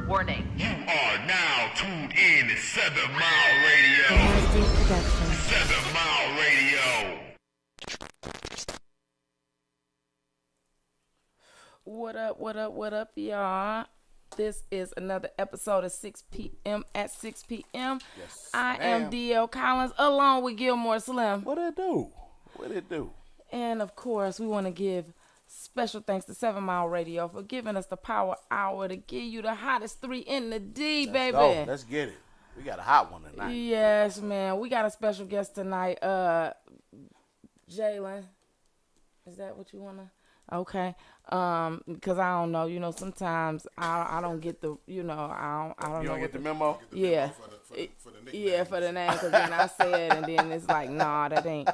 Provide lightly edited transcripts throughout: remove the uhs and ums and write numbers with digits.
Warning. You are now tuned in to 7 Mile Radio. Production. 7 Mile Radio. What up, y'all? This is another episode of 6 p.m. at 6 p.m. Yes, I ma'am. am DL Collins along with Gilmore Slim. What it do? What it do? And of course, we want to give special thanks to 7 Mile Radio for giving us the power hour to give you the hottest 3 in the D, baby. Go. Let's get it. We got a hot one tonight. Yes, man. We got a special guest tonight. Jalen. Is that what you want to? Okay. Because I don't know. You know, sometimes I don't get the, I don't You know. don't get the memo? Yeah. For the name. Because then I say it and then it's like, nah, that ain't,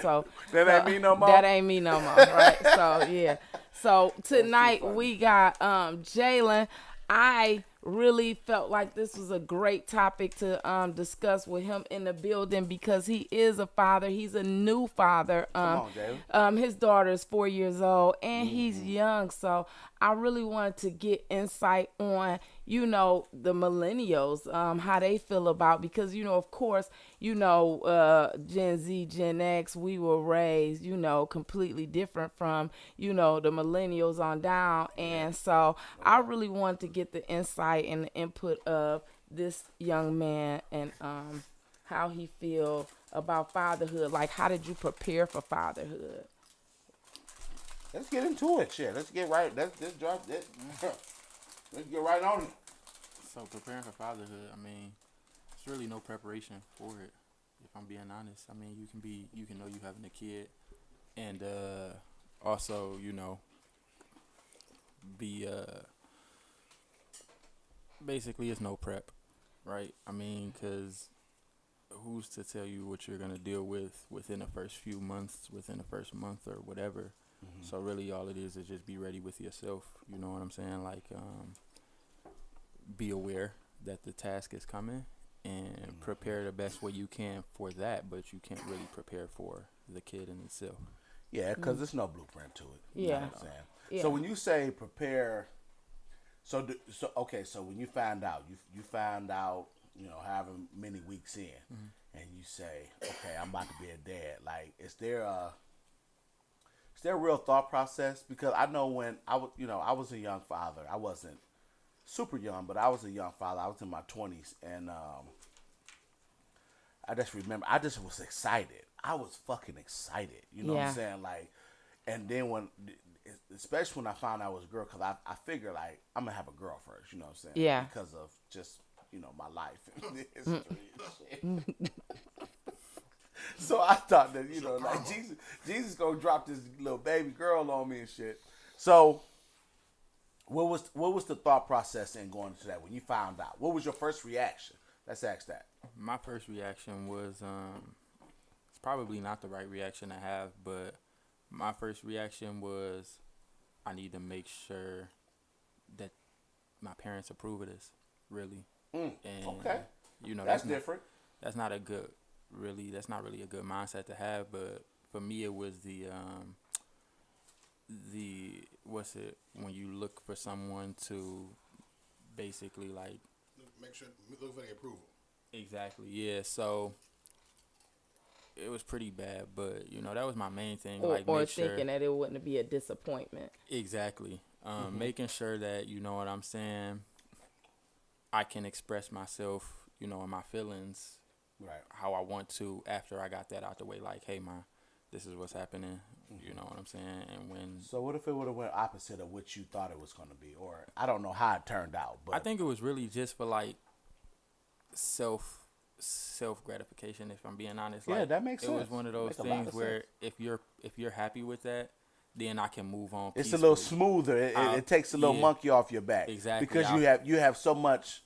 so. That ain't me no more? That ain't me no more, right? So, yeah. So, tonight we got Jalen. I really felt like this was a great topic to discuss with him in the building because he is a father. He's a new father. Come on, Jalen. His daughter is 4 years old and he's young. So I really wanted to get insight on, the millennials, how they feel about, because, of course, Gen Z, Gen X, we were raised, completely different from, the millennials on down. And so I really wanted to get the insight and the input of this young man and how he feel about fatherhood. Like, how did you prepare for fatherhood? Let's get into it. Shit. Let's get right. Let's drop it. Let's get right on it. So preparing for fatherhood, I mean, there's really no preparation for it. If I'm being honest, I mean, you can know you having a kid, and also, be basically it's no prep, right? I mean, because who's to tell you what you're gonna deal with within the first few months, within the first month or whatever? Mm-hmm. So really, all it is just be ready with yourself. You know what I'm saying? Like, be aware that the task is coming and prepare the best way you can for that, but you can't really prepare for the kid in itself. Yeah, because there's no blueprint to it. You Yeah. know what I'm saying? Yeah. So when you say prepare, so when you find out, however many weeks in, and you say, okay, I'm about to be a dad. Like, is there a real thought process? Because I know when I was a young father. I wasn't super young, but I was a young father. I was in my 20s, and I just remember I just was excited. I was fucking excited. You know what I'm saying? Like, and then especially when I found out it was a girl, because I figured, like, I'm gonna have a girl first. You know what I'm saying? Yeah. Because of just my life and history and shit. So I thought that like Jesus gonna drop this little baby girl on me and shit. So what was the thought process in going into that when you found out? What was your first reaction? Let's ask that. My first reaction was it's probably not the right reaction to have, but my first reaction was I need to make sure that my parents approve of this, really. And Okay. That's different. That's not really a good mindset to have, but for me it was the when you look for someone to basically like look for the approval. Exactly, yeah. So it was pretty bad, but that was my main thing. Or make thinking sure, that it wouldn't be a disappointment. Exactly. Making sure that you know what I'm saying, I can express myself, and my feelings, Right. how I want to after I got that out the way. Like, hey, this is what's happening. You know what I'm saying? And when So what if it would have went opposite of what you thought it was going to be, or I don't know how it turned out, but I think it was really just for like self gratification. If I'm being honest, Yeah, like, that makes it sense. was one of those Makes a lot things of where sense. if you're happy with that, then I can move on. it's a little peacefully. smoother. It takes a little monkey off your back. Exactly. Because you have so much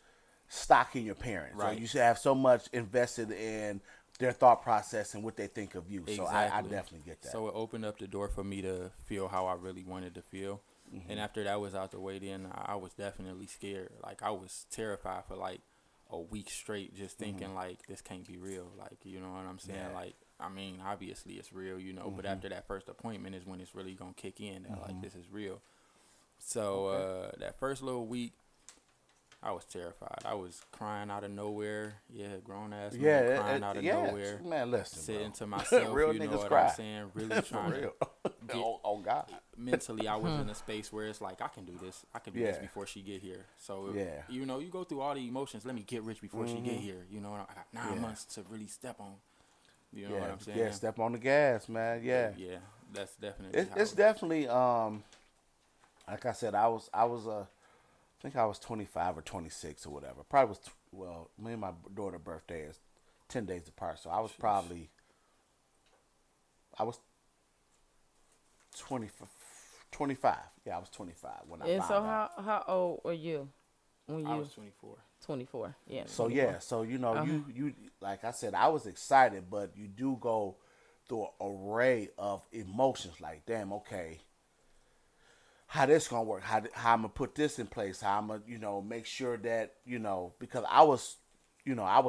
stock in your parents. Right. So you should have so much invested in their thought process and what they think of you. So I Exactly. definitely get that. So it opened up the door for me to feel how I really wanted to feel. And after that was out the way, then I was definitely scared. Like, I was terrified for like a week straight, just thinking like, this can't be real. Like, you know what I'm saying? Yeah. Like, I mean, obviously it's real, but after that first appointment is when it's really gonna kick in that like, this is real. So that first little week, I was terrified. I was crying out of nowhere. Yeah, grown ass man crying out of nowhere. Man, listen, Sitting bro. to myself, Real you know niggas what cry. I'm saying? Really For trying real. to get oh God. mentally. I was in a space where it's like I can do this. I can do this Yeah. before she get here. So Yeah. you know, you go through all the emotions. Let me get rich before she get here. You know, I got 9 months to really step on. You know what I'm saying? Yeah, step on the gas, man. Yeah. Yeah, that's definitely. It's definitely like I said, I think I was 25 or 26 or whatever. Probably was me and my daughter's birthday is 10 days apart, so I was I was 25. Yeah, I was 25 when I And found so out. how old were you when I you was 24. 24? Yeah. So 24. yeah, so you know, you like I said, I was excited, but you do go through an array of emotions. Like, damn, okay, how this gonna work? How I'm gonna put this in place? How I'm gonna, make sure that because I was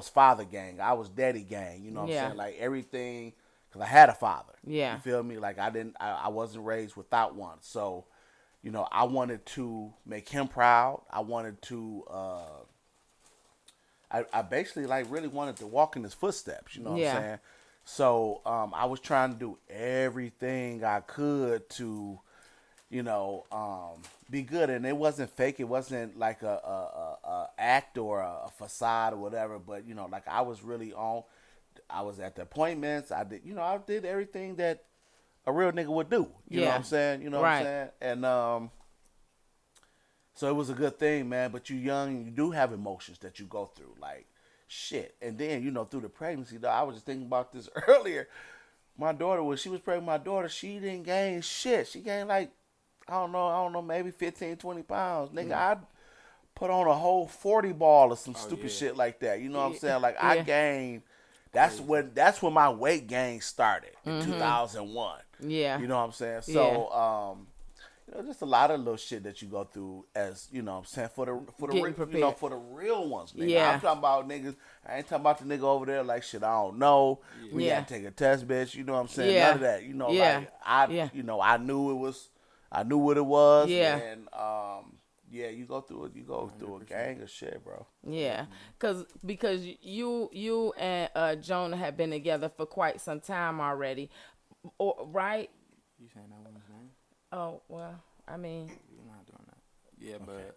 father gang, I was daddy gang. You know what Yeah. I'm saying? Like everything, because I had a father. Yeah. You feel me? Like I wasn't raised without one. So, I wanted to make him proud. I wanted to. I basically really wanted to walk in his footsteps, you know what Yeah. I'm saying? So I was trying to do everything I could to, be good, and it wasn't fake. It wasn't like a act or a facade or whatever. But like I was really on. I was at the appointments. I did everything that a real nigga would do. You know what I'm saying? You know what I'm saying? And so it was a good thing, man. But you young, and you do have emotions that you go through, like shit. And then through the pregnancy, though, I was just thinking about this earlier. My daughter, when she was pregnant, she didn't gain shit. She gained like I don't know, maybe 15, 20 pounds. Nigga, I put on a whole 40 ball or some stupid shit like that. You know what I'm saying? Like I gained. That's when my weight gain started in 2001. Yeah. You know what I'm saying? So just a lot of little shit that you go through as, I'm saying, for the Getting prepared. for the real ones, nigga. Yeah. I'm talking about niggas. I ain't talking about the nigga over there like shit, I don't know. We Yeah. gotta take a test, bitch. You know what I'm saying? Yeah. None of that. Yeah. Like I knew what it was. Yeah. And you go through it. You go through a gang of shit, bro. Yeah, because you and Jonah have been together for quite some time already, right? You saying that woman's name? Oh well, I mean, You're not doing that. Yeah, but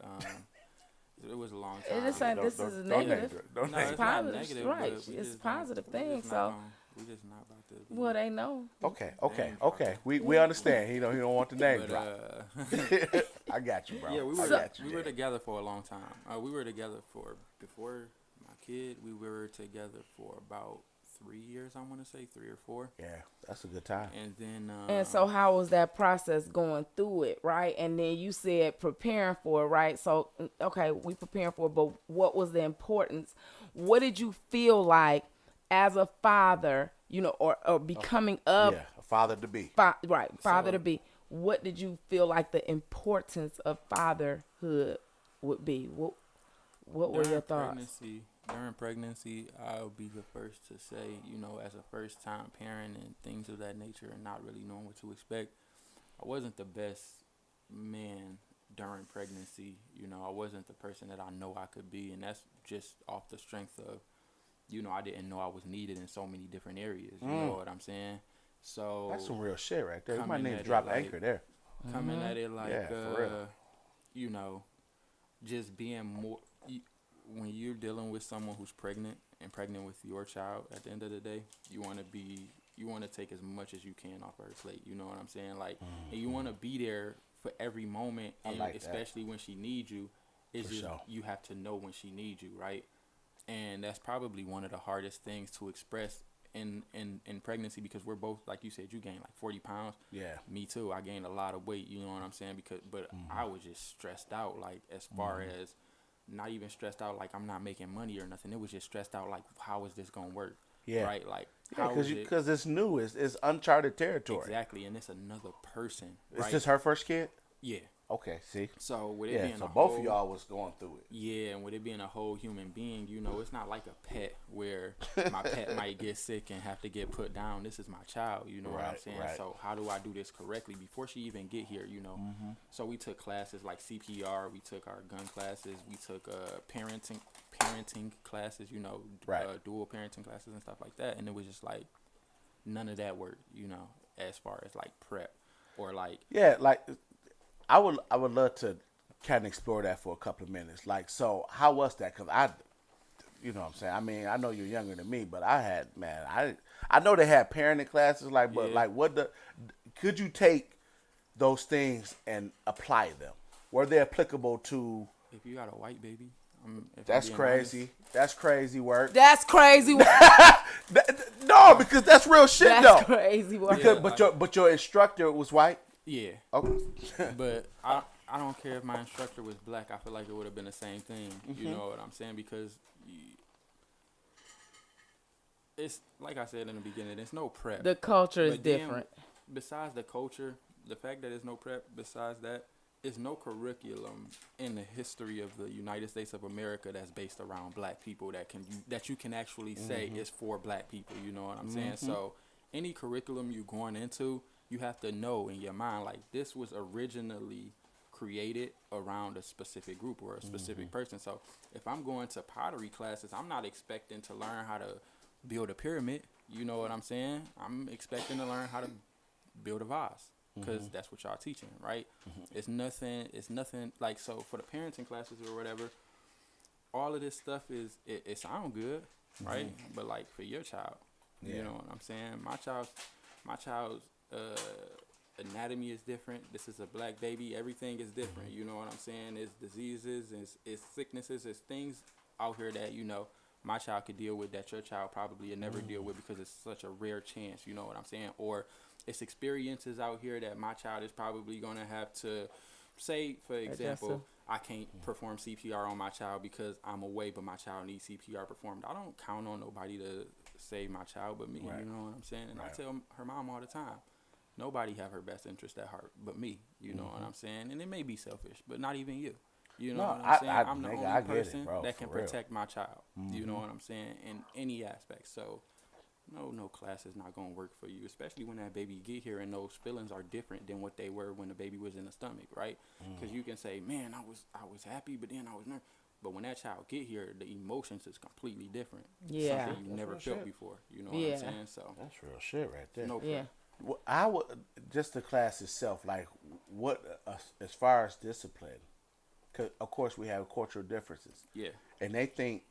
it was a long time. this is negative. Don't No, name it's It's it. not positive, negative, right? but we It's just a positive we thing. just So, not gonna- we just not about to. well, they know. Okay. We understand. He don't want the name But, drop. I got you, bro. yeah, we I were got you. we were together for a long time. We were together before my kid. We were together for about 3 years. I want to say 3 or 4. Yeah, that's a good time. And then And so, how was that process going through it, right? And then you said preparing for it, right? So, okay, we preparing for it, but what was the importance? What did you feel like as a father, or becoming Yeah, a father to be. father to be? What did you feel like the importance of fatherhood would be? What were your thoughts? During pregnancy, I'll be the first to say, as a first-time parent and things of that nature and not really knowing what to expect, I wasn't the best man during pregnancy. I wasn't the person that I know I could be, and that's just off the strength of, I didn't know I was needed in so many different areas. You know what I'm saying? So That's some real shit right there. You might coming need to at drop it like- anchor there. coming at it like, Yeah, for real. just being more. When you're dealing with someone who's pregnant with your child, at the end of the day, you want to take as much as you can off her slate. You know what I'm saying? Like, and you want to be there for every moment, and like that. especially when she needs you. It's For just sure. you have to know when she needs you, right? And that's probably one of the hardest things to express in pregnancy, because we're both, like you said, you gained like 40 pounds. Yeah. Me too. I gained a lot of weight, you know what I'm saying? But I was just stressed out, like, as far as not even stressed out like I'm not making money or nothing. It was just stressed out like, how is this gonna work? Yeah. Right? Like, Yeah, how is it? because it's new. It's uncharted territory. Exactly, and it's another person. Is Right? this her first kid? Yeah. Okay, see. So with it Yeah, being so a both whole, of y'all was going through it. yeah, and with it being a whole human being, you know, it's not like a pet where my pet might get sick and have to get put down. This is my child, you know what I'm Right, saying? right. So how do I do this correctly before she even get here, you know? So we took classes like CPR, we took our gun classes, we took parenting classes, you know, Right. dual parenting classes and stuff like that. And it was just like none of that worked, you know, as far as like prep or like Yeah, like I would love to kind of explore that for a couple of minutes. Like, so how was that? Because you know what I'm saying? I mean, I know you're younger than me, but I know they had parenting classes, like, but Yeah. like could you take those things and apply them? Were they applicable to? if you got a white baby, if I'm That's being crazy. honest, That's crazy work. That's crazy work. No, because that's real shit That's though. crazy work. Because, Yeah, but your instructor was white. yeah. Okay. But I don't care if my instructor was black. I feel like it would have been the same thing. You know what I'm saying? Because it's like I said in the beginning. There's no prep. The culture is But then, different. besides the culture, the fact that there's no prep. Besides that, there's no curriculum in the history of the United States of America that's based around black people that you can actually say is for black people. You know what I'm saying? So any curriculum you're going into, you have to know in your mind like this was originally created around a specific group or a specific person. So if I'm going to pottery classes, I'm not expecting to learn how to build a pyramid. You know what I'm saying? I'm expecting to learn how to build a vase because that's what y'all teaching, right? It's nothing like, so for the parenting classes or whatever, all of this stuff it sound good, right? But like for your child, you know what I'm saying? My child's anatomy is different. This is a black baby. Everything is different. You know what I'm saying? It's diseases, it's sicknesses, it's things out here that, you know, my child could deal with that your child probably would never deal with because it's such a rare chance. You know what I'm saying? Or it's experiences out here that my child is probably going to have to say, for example, I can't perform CPR on my child because I'm away, but my child needs CPR performed. I don't count on nobody to save my child but me. Right. You know what I'm saying? And Right. I tell her mom all the time, nobody have her best interest at heart but me. You know what I'm saying? And it may be selfish, but not even you. You know No, what I'm saying? I- I'm the nigga, only I get it, person bro, that can for real. protect my child. You know what I'm saying? In any aspect. So no class is not gonna work for you, especially when that baby get here and those feelings are different than what they were when the baby was in the stomach, right? Because you can say, man, I was happy, but then I was nervous. But when that child get here, the emotions is completely different. Yeah. Something you That's never real felt shit. before. You know what Yeah. I'm saying? So That's real shit right there. no Yeah. prep. Well, I would just the class itself, like what as far as discipline, because of course we have cultural differences, Yeah. and they think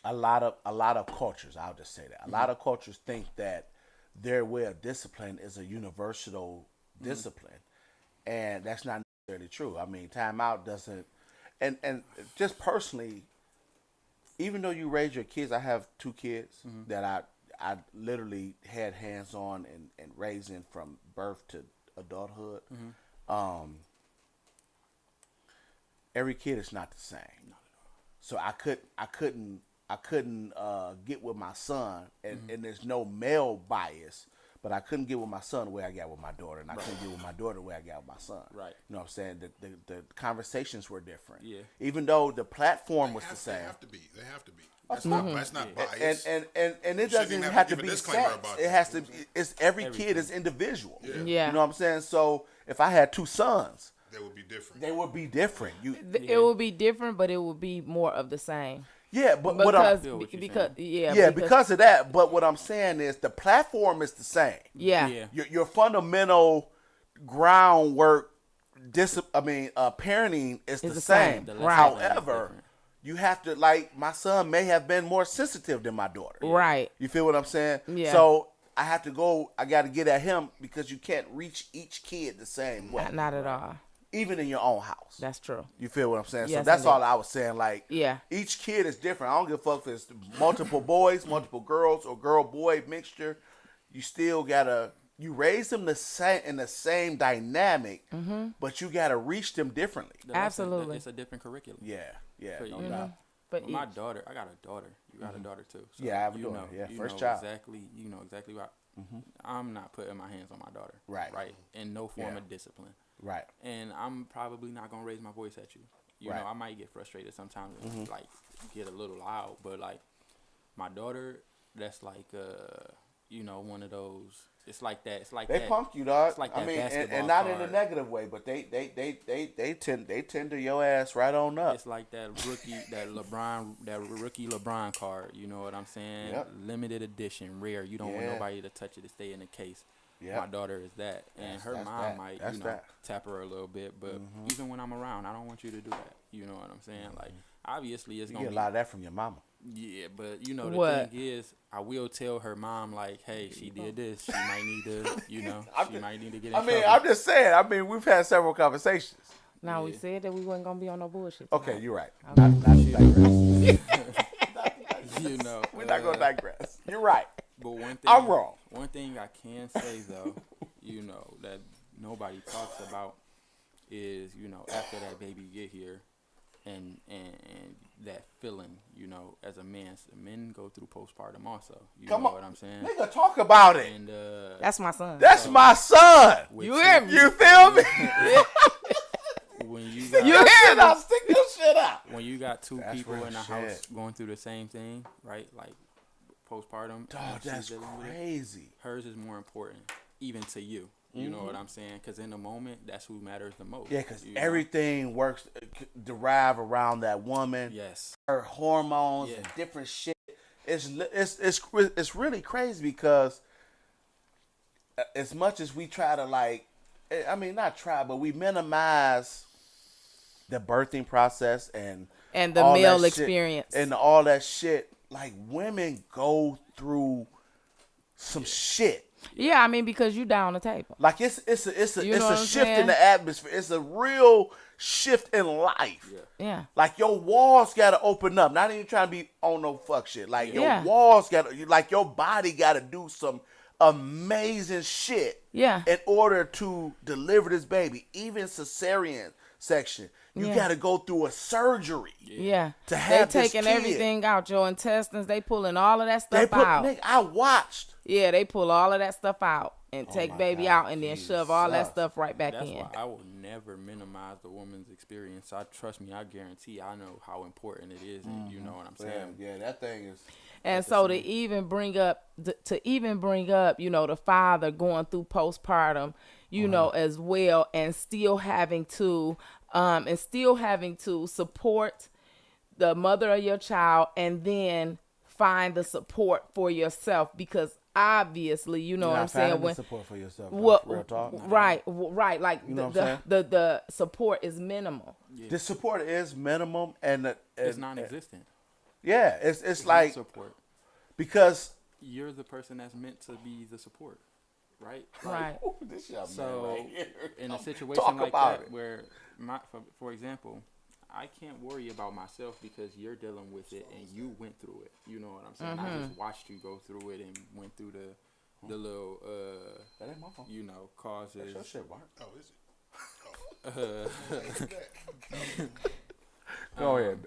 a lot of cultures. I'll just say that a lot of cultures think that their way of discipline is a universal discipline, and that's not necessarily true. I mean, timeout doesn't, and just personally, even though you raise your kids, I have 2 kids that I literally had hands on and raising from birth to adulthood. Every kid is not the same. So I couldn't get with my son, and there's no male bias, but I couldn't get with my son the way I got with my daughter, and I couldn't get with my daughter the way I got with my son. Right. You know what I'm saying? The conversations were different. Yeah. Even though the platform was the They same. have to be. They have to be. That's not biased. And it shouldn't doesn't even have to give a be disclaimer sex. about It that. has to be. It's every Everything. kid is individual. Yeah. You know what I'm saying? So if I had 2 sons, They would be different. they would be different. It will be different, but it will be more of the same. Yeah, but what I'm feel what you're because saying. yeah, because of that. But what I'm saying is the platform is the same. yeah. Yeah. Your fundamental groundwork, parenting is the the same. same. The Right. lesson plan is However, different. you have to, like, my son may have been more sensitive than my daughter. Right. You feel what I'm saying? Yeah. So I got to get at him because you can't reach each kid the same way, Not at all. even in your own house. That's true. You feel what I'm saying? So Yes, that's indeed. all I was saying. Like, Yeah. each kid is different. I don't give a fuck if it's multiple boys, multiple girls, or girl-boy mixture. You still gotta raise them the same in the same dynamic, but you gotta reach them differently. The lesson- Absolutely. It's a different curriculum. Yeah, For no you. doubt. But With my daughter, I got a daughter. You got a daughter too. So Yeah, I have a you daughter. know- Yeah, you first know child. You know exactly what. I'm not putting my hands on my daughter. Right. Right. In no form Yeah. of discipline. Right. And I'm probably not gonna raise my voice at you. You Right. know, I might get frustrated sometimes and like get a little loud, but like my daughter, that's like one of those. It's like that. It's like They that. punk you, dog. It's like I that mean, basketball and not in a card. negative way, but they tend to your ass right on up. It's like that rookie LeBron card. You know what I'm saying? Yep. Limited edition, rare. You don't want Yeah. nobody to touch it to stay in the case. Yep. My daughter is that, and her That's mom that. might, That's that. tap her a little bit. But even when I'm around, I don't want you to do that. You know what I'm saying? Like, obviously, it's You gonna get a be. lot of that from your mama. Yeah, but the What? thing is, I will tell her mom, like, hey, she did this. She might need to, she might need to get in I mean, trouble. I'm just saying. I mean, we've had several conversations. Now we Yeah. said that we wasn't gonna be on no bullshit. Okay, tonight. you're right. Okay. Not to digress. We're not going to digress. You're right. But one thing I'm wrong. One thing I can say though, that nobody talks about is, after that baby get here and that feeling, as a man, men go through postpartum also. You Come know on. what I'm saying? Nigga, talk about it. And That's my son. That's my son. with You hear me? You feel me? when you Stick got your shit out. Stick your shit out. when you got two That's people real in the shit. house going through the same thing, right? Like postpartum. Dog, and she's that's dealing with it, crazy. hers is more important, even to you. You know what I'm saying? Because in the moment, that's who matters the most. Yeah, because you know? everything works, derive around that woman. Yes. Her hormones Yeah. and different shit. It's really crazy because as much as we try to not try, but we minimize the birthing process and And the all male that shit, experience. and all that shit. Like women go through some shit. Yeah, I mean, because you down the table. Like it's You know what a I'm shift saying? in the atmosphere. It's a real shift in life. Yeah. Like your walls gotta open up. Not even trying to be on no fuck shit. Like your Yeah. walls like your body gotta do some amazing shit. Yeah. In order to deliver this baby, even cesarean section, you Yeah. gotta go through a surgery. Yeah. To have they this taking kid. everything out, your intestines. They pulling all of that They stuff put out. nigga, I watched. Yeah, they pull all of that stuff out and take my baby God, out and then shove all that Jesus. stuff right back That's in. why I will never minimize the woman's experience. Trust me, I guarantee I know how important it is, and you know what I'm saying. Yeah, that thing is. And so to even bring up, the father going through postpartum, as well, and still having to support the mother of your child, and then find the support for yourself, because obviously, you know You're what I'm not saying, finding when the support for yourself. Well, Real talk. right. Like You know what I'm the support is minimal. The support is minimum, and It's non-existent. yeah, it's It's like not support. because You're the person that's meant to be the support, right? Right. this young So man right here. in a Talk situation like about that, it. where for example, I can't worry about myself because you're dealing with it and you went through it. You know what I'm saying? I just watched you go through it and went through the little That ain't my fault. causes. That's your shit, Mark. Oh, is it? Go ahead.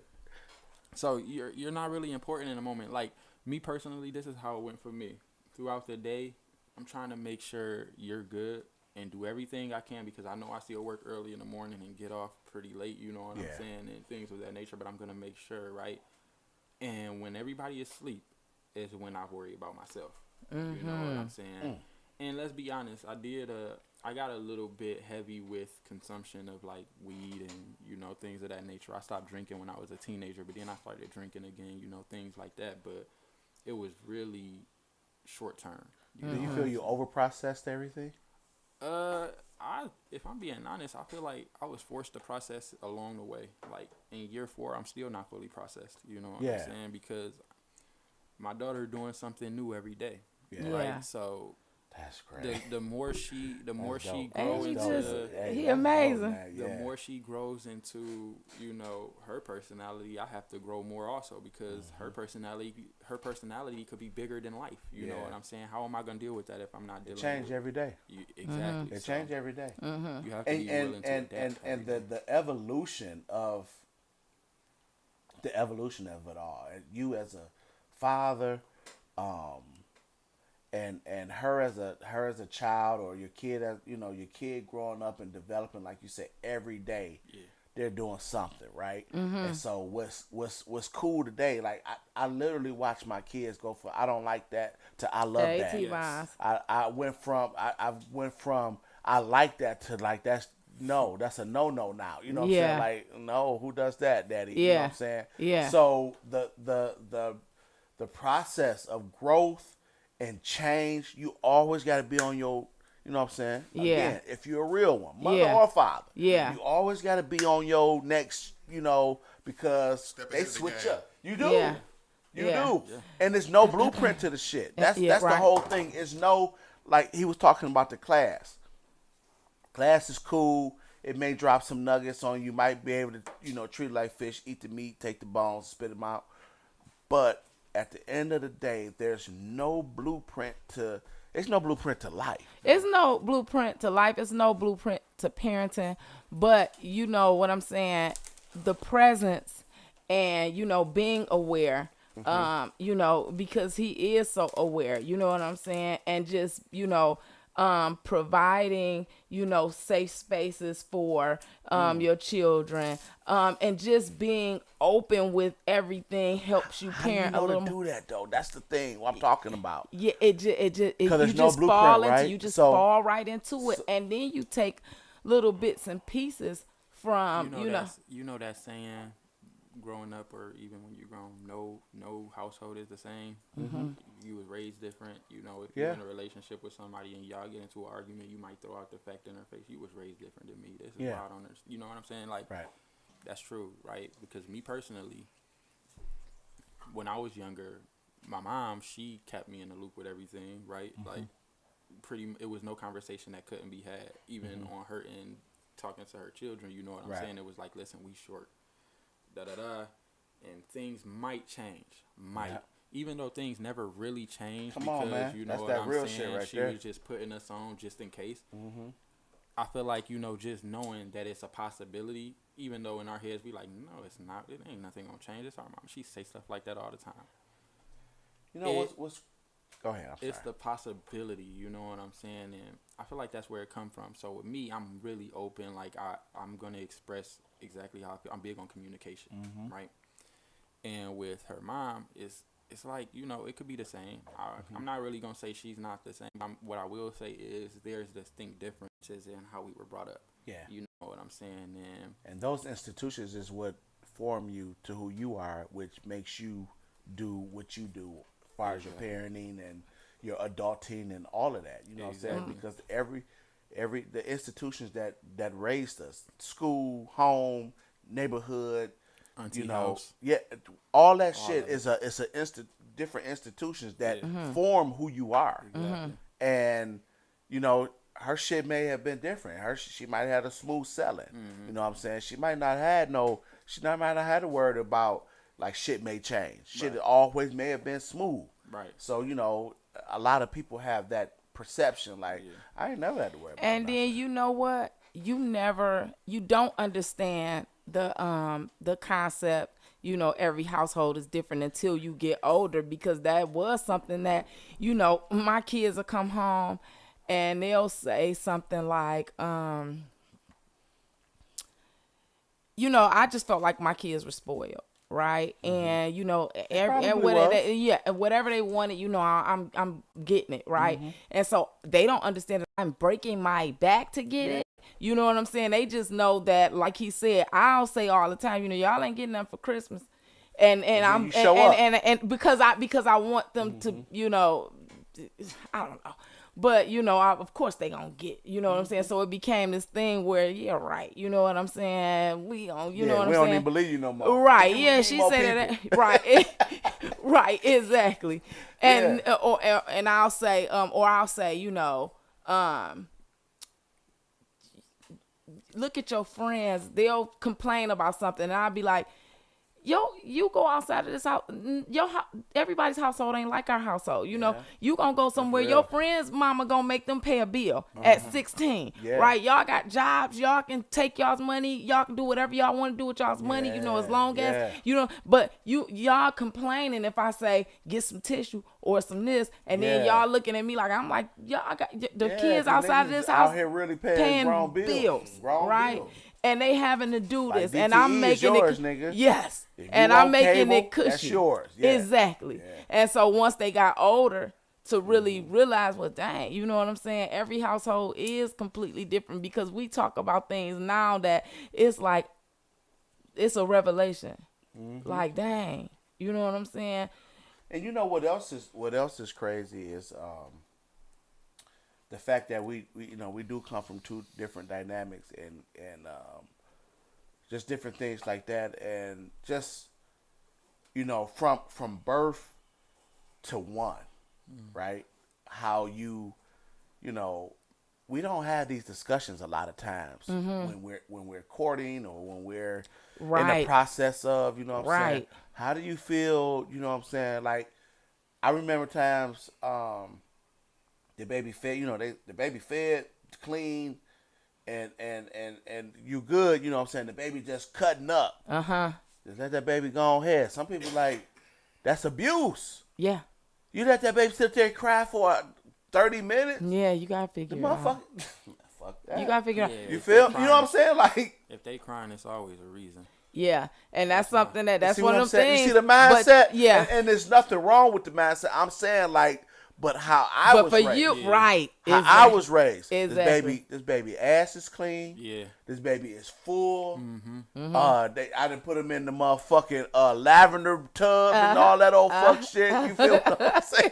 So you're not really important in the moment. Like me personally, this is how it went for me. Throughout the day, I'm trying to make sure you're good and do everything I can because I know I still work early in the morning and get off pretty late, you know what I'm Yeah. saying, and things of that nature, but I'm going to make sure, right? And when everybody is asleep is when I worry about myself. You know what I'm saying? And let's be honest, I got a little bit heavy with consumption of like weed and, things of that nature. I stopped drinking when I was a teenager, but then I started drinking again, things like that. But it was really short term. Do you feel you overprocessed everything? If I'm being honest, I feel like I was forced to process along the way. Like in year 4, I'm still not fully processed. You know what I'm saying? Because my daughter doing something new every day. Yeah. Right. So That's crazy. the more she grows And he into he amazing. the more she grows into, her personality, I have to grow more also because her personality could be bigger than life. You know what I'm saying? How am I gonna deal with that if I'm not dealing Change with every day. exactly. It So change every day. you have to be willing to adapt. And the evolution of it all. And you as a father, and her as a child, or your kid, as your kid growing up and developing, like you said, every day. Yeah. They're doing something, right? And so what's cool today, like I literally watch my kids go from I don't like that to I love Hey, that. T-Vines. I went from I like that to like that's a no now. You know what I'm Yeah. saying? Like, no, who does that, daddy? You know what Yeah. I'm saying? Yeah. So the process of growth and change, you always gotta be on your, you know what I'm saying? Yeah. Again, if you're a real one, mother Yeah. or father, Yeah. you always got to be on your next, because Step they ahead of the switch game. up. You do. Yeah. You Yeah. do. And there's no blueprint to the shit. That's Yeah, that's the right. whole thing. It's no, like he was talking about the class. Class is cool. It may drop some nuggets on you. Might be able to, treat it like fish, eat the meat, take the bones, spit them out. But at the end of the day, there's no blueprint to life. It's no blueprint to life. It's no blueprint to parenting. But you know what I'm saying? The presence and, being aware, because he is so aware, you know what I'm saying? And just, providing, safe spaces for your children, and just being open with everything helps you How do you parent a know little to more. do that though? That's the thing. What I'm talking about. Yeah, it just you there's no just blueprint, fall into right? you just So- fall right into it, and then you take little bits and pieces from You know that saying, growing up or even when you're grown, no household is the same. You was raised different. If you're Yeah. in a relationship with somebody and y'all get into an argument, you might throw out the fact in her face, you was raised different than me. This is Yeah. why I don't understand. You know what I'm saying? Like, Right. that's true, right? Because me personally, when I was younger, my mom, she kept me in the loop with everything, right? Like, it was no conversation that couldn't be had, even on her end, talking to her children. You know what I'm Right. saying? It was like, listen, we short, and things might change, Yeah. even though things never really changed. Come because on, man. you know That's what that I'm real saying. shit right She there. was just putting us on just in case. I feel like just knowing that it's a possibility, even though in our heads we like, no, it's not. It ain't nothing gonna change. It's our mom. She say stuff like that all the time. You know what's Go ahead. I'm sorry. It's the possibility, you know what I'm saying? And I feel like that's where it come from. So with me, I'm really open. Like I'm gonna express exactly how I feel. I'm big on communication, right? And with her mom, it's like, it could be the same. I'm not really gonna say she's not the same. What I will say is there's distinct differences in how we were brought up. Yeah. You know what I'm saying? And those institutions is what form you to who you are, which makes you do what you do as far as your parenting and your adulting and all of that. You know what I'm saying? Because the institutions that raised us, school, home, neighborhood, Auntie house. yeah, all that shit is different institutions that form who you are. Exactly. And her shit may have been different. She might have had a smooth selling. You know what I'm saying? She might not have had a word about like shit may change. Shit always may have been smooth. Right. So a lot of people have that perception. Like I ain't never had to worry about. And then you know what? You don't understand the concept. Every household is different until you get older, because that was something that, my kids will come home and they'll say something like, I just felt like my kids were spoiled. Right. And, whatever they wanted, I'm getting it. Right. And so they don't understand that I'm breaking my back to get it. You know what I'm saying? They just know that, like he said, I'll say all the time, y'all ain't getting nothing for Christmas. And I'm and because I want them to, I don't know. But, of course they gonna get, you know what I'm saying? So it became this thing where, yeah, right. You know what I'm saying? We don't, you know what I'm saying? We don't even believe you no more. Right. Yeah. She said that. Right. Right. Exactly. And, and I'll say, look at your friends. They'll complain about something. And I'll be like, you go outside of this house, everybody's household ain't like our household. You know, you gonna go somewhere, real. your friends' mama gonna make them pay a bill at 16, right? Y'all got jobs, y'all can take y'all's money, y'all can do whatever y'all want to do with y'all's money, you know, as long as, you know, but y'all complaining if I say, get some tissue or some this, and then y'all looking at me like, I'm like, y'all got the kids outside of this house out here really paying grown bills. Grown right? bills. And they having to do Like this, and I'm BTE is making yours, it, nigga. yes, If and you I'm want making cable, it cushy. that's yours. Yeah. Exactly. Yeah. And so once they got older, to really realize, well, dang, you know what I'm saying? Every household is completely different because we talk about things now that it's like, it's a revelation. Like, dang, you know what I'm saying? And you know what else is crazy is the fact that we do come from two different dynamics and just different things like that, and just, you know, from birth to one, right? How you know, we don't have these discussions a lot of times when we're courting or when we're in the process of, you know what I'm saying? How do you feel, you know what I'm saying? Like, I remember times the baby fed, you know, the baby fed, clean, and you good, you know what I'm saying? The baby just cutting up. Just let that baby go ahead. Some people like, that's abuse. Yeah. You let that baby sit there and cry for 30 minutes? Yeah, you gotta figure it out. Fuck that. You gotta figure it Yeah, out. You feel? You know what I'm saying? Like, if they crying, it's always a reason. Yeah, and that's something that's see one what of I'm them saying? things. You see the mindset? But, yeah. And there's nothing wrong with the mindset. I'm saying, like, but how I was for raised. you, right? How exactly. I was raised. Exactly. This baby ass is clean. Yeah. This baby is full. I didn't put him in the motherfucking lavender tub and all that old fuck shit. You feel what I'm saying?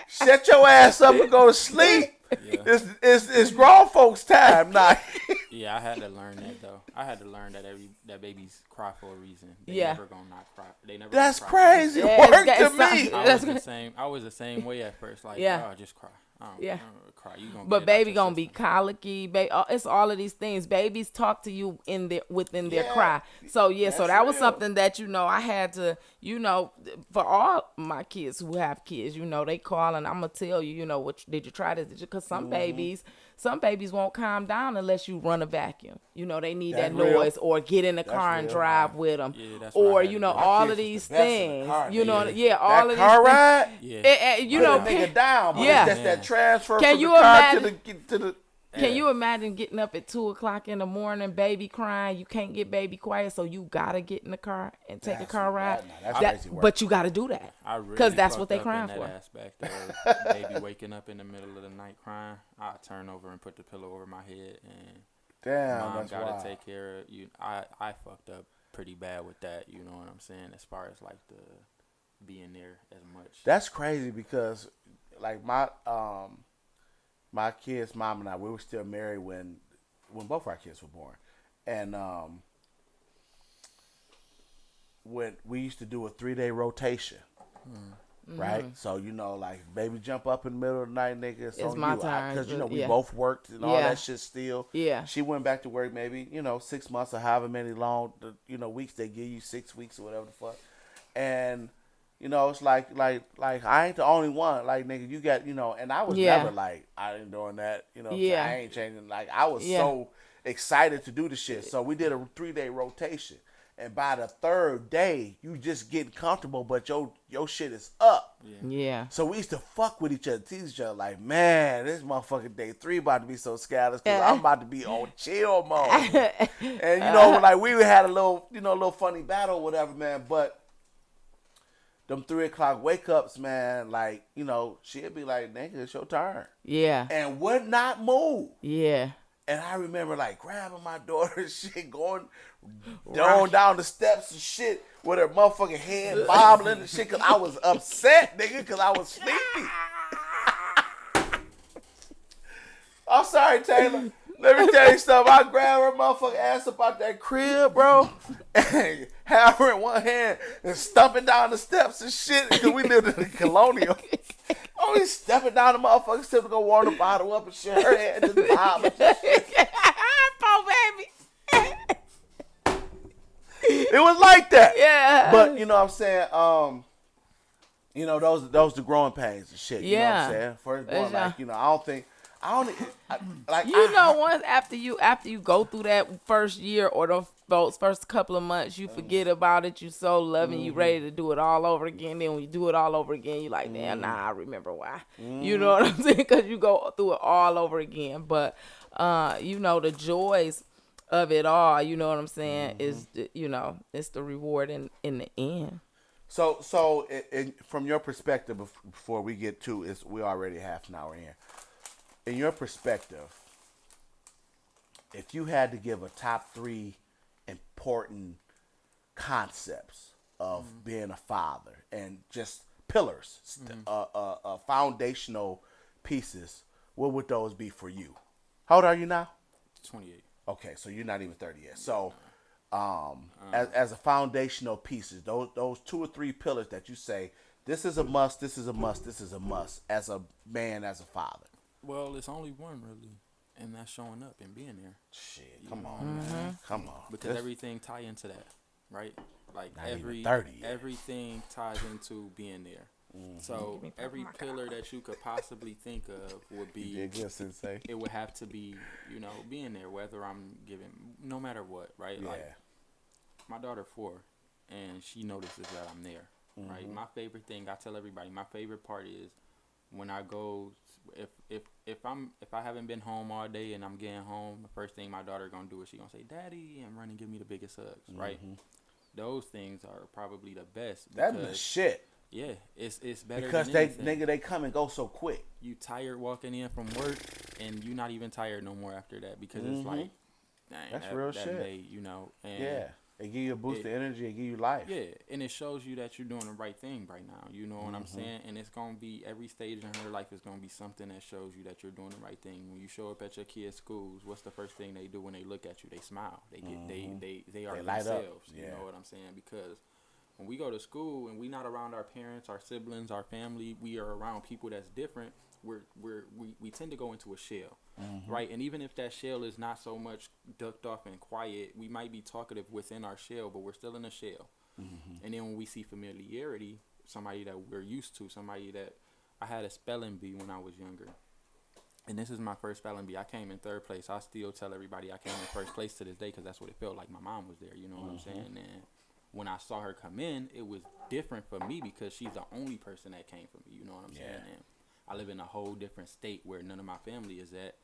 Shut your ass up and go to sleep. Yeah. It's grown folks' time now. Yeah, I had to learn that though. I had to learn that that babies cry for a reason. They Yeah. never gonna not cry. They never. That's gonna cry. crazy Yeah, work it's to me. I was the same way at first. Like, Yeah. oh, just cry. Yeah. I don't cry. You gonna But get it out baby your gonna be system. colicky. It's all of these things. Babies talk to you within their Yeah. cry. So yeah, so That's that was real. something that, you know, I had to, you know, for all my kids who have kids, you know, they call and I'm gonna tell you, you know, what did you try this? Because some babies won't calm down unless you run a vacuum. You know, they need That's that real. noise, or get in the That's car and real, drive man. with them, Yeah, that's what I or had you to know, do. My all kids of was these the best in the things. car, You know, nigga. yeah, all That of these car things. ride. Yeah. You Put know, a nigga down, but yeah. it's just that transfer Can from you the car imagine- to the Can you imagine getting up at 2:00 in the morning, baby crying? You can't get baby quiet, so you gotta get in the car and take a car ride. That's crazy work. But you gotta do that I really because that's what fucked they up crying in for. that aspect of baby waking up in the middle of the night crying. I turn over and put the pillow over my head, and Damn, mom that's gotta wild. take care of you. I fucked up pretty bad with that. You know what I'm saying? As far as like the being there as much. That's crazy because, like, my kids' mom and I, we were still married when both our kids were born, and when we used to do a 3-day rotation, right? So, you know, like, baby jump up in the middle of the night, nigga, it's on my you. turn, Because, you know, we yeah. both worked and all Yeah. that shit still. Yeah. She went back to work maybe, you know, 6 months or however many long, weeks they give you, 6 weeks or whatever the fuck. And, you know, it's like I ain't the only one. Like, nigga, you got, you know, and I was Yeah. never like, I ain't doing that. You know what I'm Yeah. saying? I ain't changing. Like, I was Yeah. so excited to do the shit. So we did a 3-day rotation. And by the 3rd day, you just getting comfortable, but your shit is up. Yeah. So we used to fuck with each other, tease each other, like, man, this motherfucking day 3 about to be so scandalous because I'm about to be on chill mode. And, you know, like, we had a little funny battle or whatever, man, but them 3:00 wake ups, man, like, you know, she'd be like, nigga, it's your turn. Yeah. And would not move. Yeah. And I remember, like, grabbing my daughter's shit, going Right. down the steps and shit with her motherfucking head bobbling and shit, because I was upset, nigga, because I was sleepy. I'm sorry, Taylor. Let me tell you something. I grabbed her motherfucking ass up out that crib, bro, and have her in one hand and stumping down the steps and shit, because we lived in the Colonial. Oh, he's stepping down the motherfucking steps to go warm the bottle up and shit. Her head just bobbing. Poor baby. It was like that. Yeah. But you know what I'm saying? You know, those the growing pains and shit. You know what I'm Yeah. saying? First That's born, like, you know, I don't like You know, once after you go through that first year or those first couple of months, you forget about it. You so loving, you ready to do it all over again. Then when you do it all over again, you like, damn, nah, I remember why. You know what I'm saying? Because you go through it all over again. But you know, the joys of it all, you know what I'm saying, is you know, it's the reward in the end. So from your perspective, before we get to is we already half an hour in. In your perspective, if you had to give a top 3 important concepts of being a father and just pillars, foundational pieces, what would those be for you? How old are you now? 28. Okay, so you're not even 30 yet. So, as a foundational pieces, those 2 or 3 pillars that you say, this is a must, this is a must, this is a must, as a man, as a father. Well, it's only one really, and that's showing up and being there. Shit, come on, man, come on. Because everything tie into that, right? Like Not even 30 yet. everything ties into being there. So every pillar that you could possibly think of would be. You did good, Sensei. It would have to be, you know, being there, whether I'm giving, no matter what, right? Yeah. Like my daughter 4, and she notices that I'm there, right? My favorite thing, I tell everybody, my favorite part is when I go, if I haven't been home all day and I'm getting home, the first thing my daughter gonna do is she gonna say, "Daddy," and run and give me the biggest hugs, right? Those things are probably the best. That's the shit. Yeah, it's better Because than they anything. they come and go so quick. You tired walking in from work, and you not even tired no more after that because it's like, dang, That's real shit. Made, you know, and Yeah, they give you a boost of energy, they give you life. yeah, and it shows you that you're doing the right thing right now. You know what I'm saying? And it's gonna be every stage in her life is gonna be something that shows you that you're doing the right thing. When you show up at your kids' schools, what's the first thing they do when they look at you? They smile. They get they are They light up. themselves. Yeah. You know what I'm saying? Because when we go to school and we not around our parents, our siblings, our family, we are around people that's different. We tend to go into a shell, right? And even if that shell is not so much ducked off and quiet, we might be talkative within our shell, but we're still in a shell. And then when we see familiarity, somebody that we're used to, somebody that I had a spelling bee when I was younger. And this is my first spelling bee. I came in 3rd place. I still tell everybody I came in 1st place to this day because that's what it felt like. My mom was there, you know what I'm saying? And when I saw her come in, it was different for me because she's the only person that came for me, you know what I'm saying? And I live in a whole different state where none of my family is at.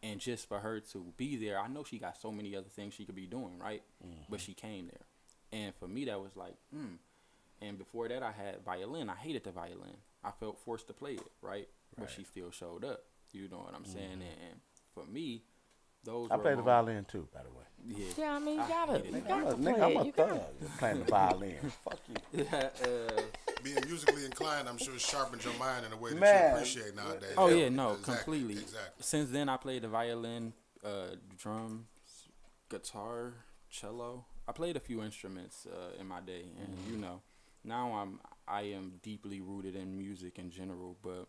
And just for her to be there, I know she got so many other things she could be doing, right? But she came there. And for me, that was like, And before that, I had violin. I hated the violin. I felt forced to play it, right? But she still showed up. You know what I'm saying? And for me, those I were play the moments- violin too, by the way. Yeah. Yeah, I mean, you gotta hated it. play I'm a it. You thug gotta. playing the violin. Fuck you. Being musically inclined, I'm sure, sharpens your mind in a way that Man. you appreciate nowadays. Oh yeah, no, Exactly, completely. Exactly. Since then, I played the violin, drums, guitar, cello. I played a few instruments in my day, and you know, now I am deeply rooted in music in general. But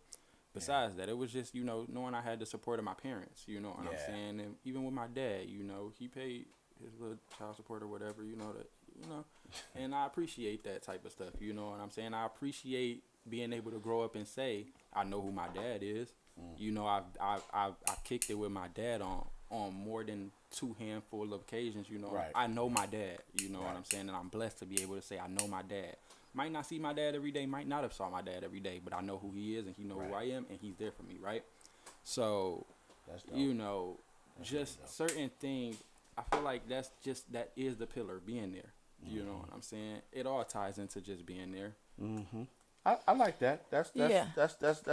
besides that, it was just, you know, knowing I had the support of my parents. You know what I'm saying? And even with my dad, you know, he paid his little child support or whatever. You know that. You know, and I appreciate that type of stuff. You know what I'm saying? I appreciate being able to grow up and say I know who my dad is. You know, I've kicked it with my dad on more than 2 handful of occasions. You know, Right. I know my dad. You know what I'm saying? And I'm blessed to be able to say I know my dad. Might not see my dad every day. Might not have saw my dad every day, but I know who he is and he know who I am and he's there for me. Right? So, That's dope. you know, just certain things. I feel like that is the pillar, being there. You know what I'm saying? It all ties into just being there. I like that. That's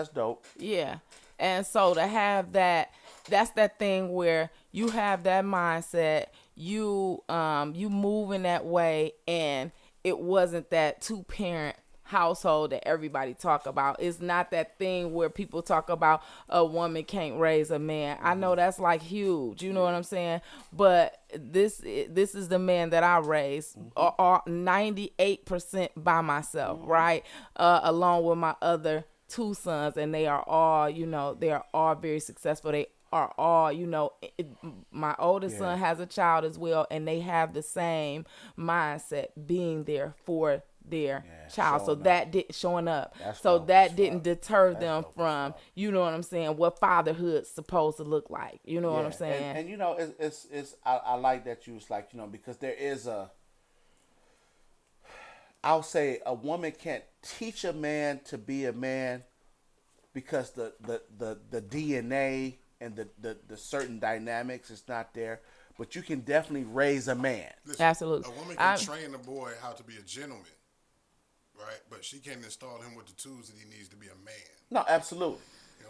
dope. Yeah. And so to have that's that thing where you have that mindset, you move in that way, and it wasn't that 2-parent household that everybody talk about. It's not that thing where people talk about a woman can't raise a man. I know that's like huge, you know what I'm saying? But this is the man that I raised 98% by myself, right? Along with my other 2 sons, and they are all, you know, they are all very successful. They are all, my oldest son has a child as well, and they have the same mindset, being there for their child. So that didn't showing up. So that didn't deter them from, you know what I'm saying, what fatherhood's supposed to look like. You know what I'm saying? And it's I like that you was like, because there is I'll say a woman can't teach a man to be a man because the DNA and the certain dynamics is not there. But you can definitely raise a man. Listen, Absolutely. A woman can train a boy how to be a gentleman, right? But she can't install him with the tools that he needs to be a man. No, absolutely.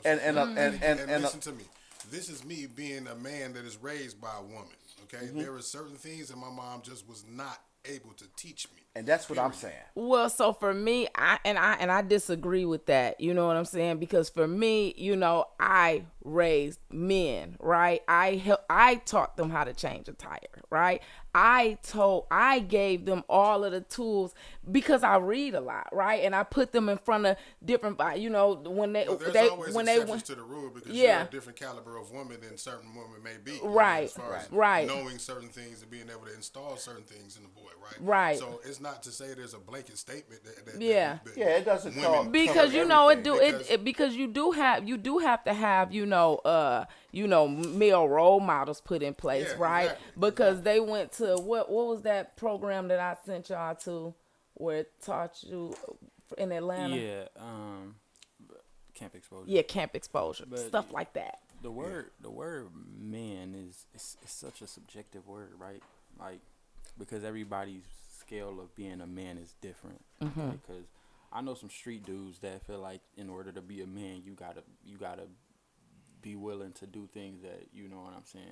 You know and listen to me. This is me being a man that is raised by a woman. Okay, there are certain things that my mom just was not able to teach me. And that's what I'm saying. Well, so for me, I disagree with that. You know what I'm saying? Because for me, I raised men, right? I taught them how to change a tire, right? I gave them all of the tools because I read a lot, right? And I put them in front of different, when they, there's they always when they exceptions went to the rule because you're a different caliber of woman than certain women may be. Right, as far as right. knowing certain things and being able to install certain things in the boy, right? Right. So it's not to say there's a blanket statement that it doesn't women cover because everything. because you do have to have male role models put in place, right? Exactly, because they went to what was that program that I sent y'all to where it taught you in Atlanta? Yeah, camp exposure. Yeah, camp exposure, But stuff like that. The word man is such a subjective word, right? Like, because everybody's scale of being a man is different. Because I know some street dudes that feel like in order to be a man, you gotta be willing to do things that, you know what I'm saying,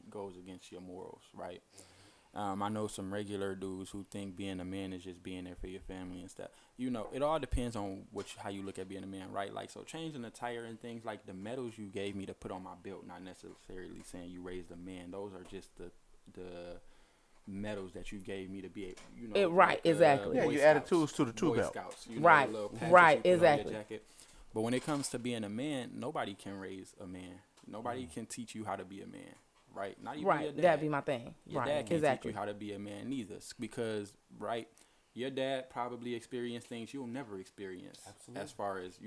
goes against your morals, right? I know some regular dudes who think being a man is just being there for your family and stuff. It all depends on how you look at being a man, right? Like, so changing the tire and things like the medals you gave me to put on my belt, not necessarily saying you raised a man. Those are just the medals that you gave me to be, right, exactly. Yeah, you added tools to the tool belt. Scouts, right, exactly. But when it comes to being a man, nobody can raise a man. Nobody can teach you how to be a man, right? Not even your dad. That'd be my thing. Your dad can't teach you how to be a man neither, because, right, your dad probably experienced things you'll never experience. Absolutely. As far as,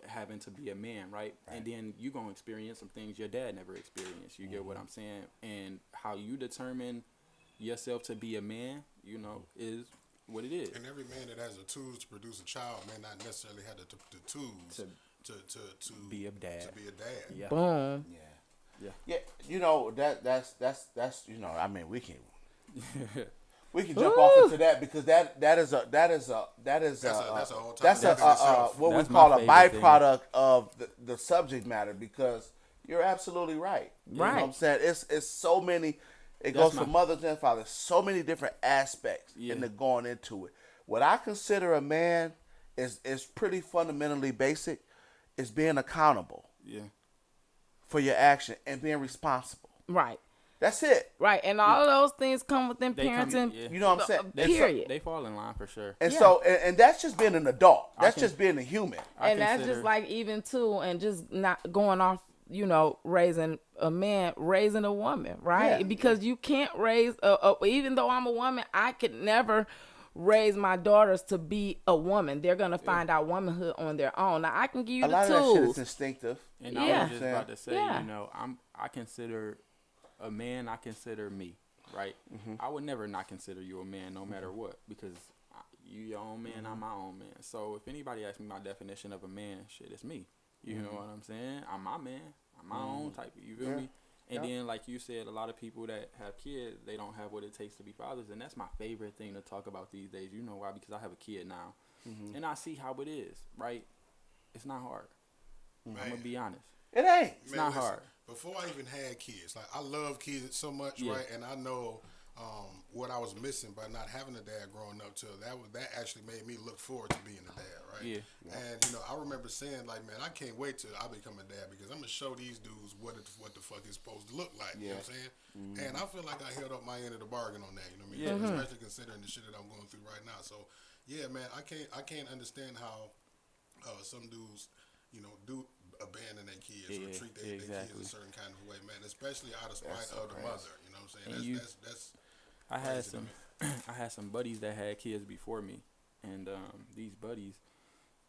having to be a man, right? And then you're going to experience some things your dad never experienced. You get what I'm saying? And how you determine yourself to be a man, is what it is. And every man that has the tools to produce a child may not necessarily have the tools to be a dad. To be a dad. Yeah. Boom. Yeah. That's I mean, we can jump off into that because that's a whole topic. What we call a byproduct of the subject matter, because you're absolutely right. You know what I'm saying? It's so many. It goes from mothers and fathers. So many different aspects going into it. What I consider a man is pretty fundamentally basic. Is being accountable. Yeah. For your action and being responsible. Right. That's it. Right. And all of those things come within parenting. You know what I'm saying? Period. They fall in line for sure. And so, and that's just being an adult. That's just being a human. And that's just like even too, and just not going off, raising a man, raising a woman, right? Yeah. Because you can't raise, even though I'm a woman, I could never raise my daughters to be a woman. They're going to find out womanhood on their own. Now, I can give you the tools. A lot of that shit is instinctive. And I was just about to say, I consider a man, I consider me, right? I would never not consider you a man no matter what, because you your own man, I'm my own man. So if anybody asks me my definition of a man, shit, it's me. You know what I'm saying? I'm my man. I'm my own type. You feel me? And then, like you said, a lot of people that have kids, they don't have what it takes to be fathers. And that's my favorite thing to talk about these days. You know why? Because I have a kid now. And I see how it is, right? It's not hard. I'm going to be honest. It ain't. It's not hard. Before I even had kids, like, I love kids so much, right? And I know what I was missing by not having a dad growing up till that actually made me look forward to being a dad, right? Yeah. And I remember saying, like, man, I can't wait till I become a dad, because I'm gonna show these dudes what the fuck it's supposed to look like. You know what I'm saying? And I feel like I held up my end of the bargain on that. You know what I mean? Especially considering the shit that I'm going through right now. So yeah, man, I can't understand how some dudes do abandon their kids would treat their kids a certain kind of way, man. Especially out of spite of the mother. You know what I'm saying? That's I had some I had some buddies that had kids before me, and these buddies,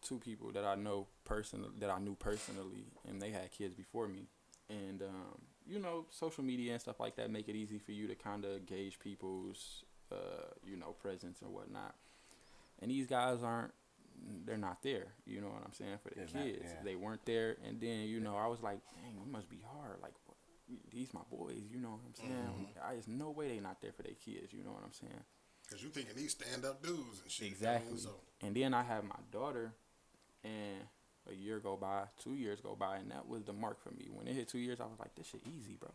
two people that I knew personally, and they had kids before me, and you know, social media and stuff like that make it easy for you to kind of gauge people's you know, presence and whatnot. And these guys they're not there, you know what I'm saying, for the kids. They weren't there, and then, you know, I was like, dang, it must be hard. Like, these my boys, you know what I'm saying? There's no way they not there for their kids, you know what I'm saying? Because you thinking these stand-up dudes and shit. Exactly. So. And then I had my daughter, and a year go by, 2 years go by, and that was the mark for me. When it hit 2 years, I was like, this shit easy, bro.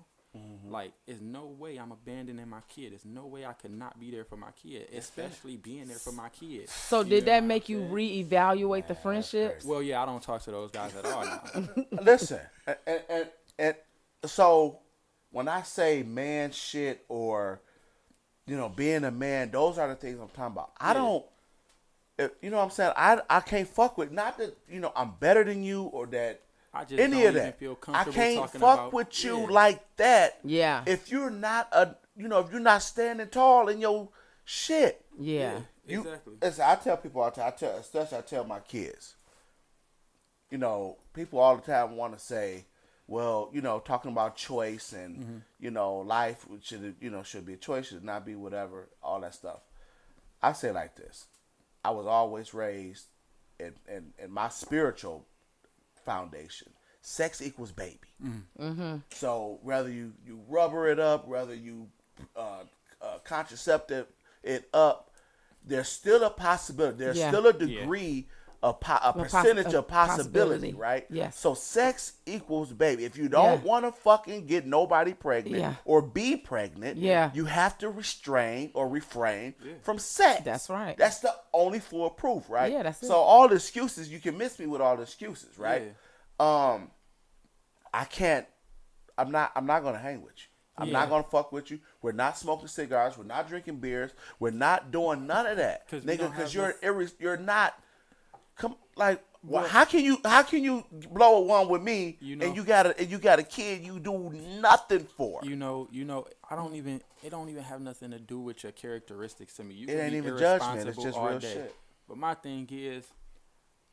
Like, there's no way I'm abandoning my kid. There's no way I could not be there for my kid, especially being there for my kid. So did that make you reevaluate the friendship? Well, yeah, I don't talk to those guys at all now. Listen, and so when I say man shit or, you know, being a man, those are the things I'm talking about. I don't, you know what I'm saying? I can't fuck with, not that, you know, I'm better than you or that. I just any don't of even that. feel I comfortable can't talking fuck about, with you like that. Yeah. If you're not if you're not standing tall in your shit. Yeah. Exactly. Listen, I tell people all the time, especially I tell my kids, you know, people all the time want to say, well, you know, talking about choice and, you know, life should be a choice, should not be whatever, all that stuff. I say it like this. I was always raised in my spiritual foundation. Sex equals baby. So whether you rubber it up, whether you contraceptive it up, there's still a possibility. There's still a degree of a percentage of possibility, right? Yes. So sex equals baby. If you don't want to fucking get nobody pregnant or be pregnant, you have to restrain or refrain from sex. That's right. That's the only foolproof, right? Yeah, that's it. So all the excuses, you can miss me with all the excuses, right? I can't. I'm not gonna hang with you. I'm not gonna fuck with you. We're not smoking cigars. We're not drinking beers. We're not doing none of that, nigga. Because you're not. Come like. Well, how can you blow one with me and you got a kid you do nothing for? You know. It don't even have nothing to do with your characteristics to me. You it can ain't be even irresponsible judgment. It's just all real day. shit. But my thing is,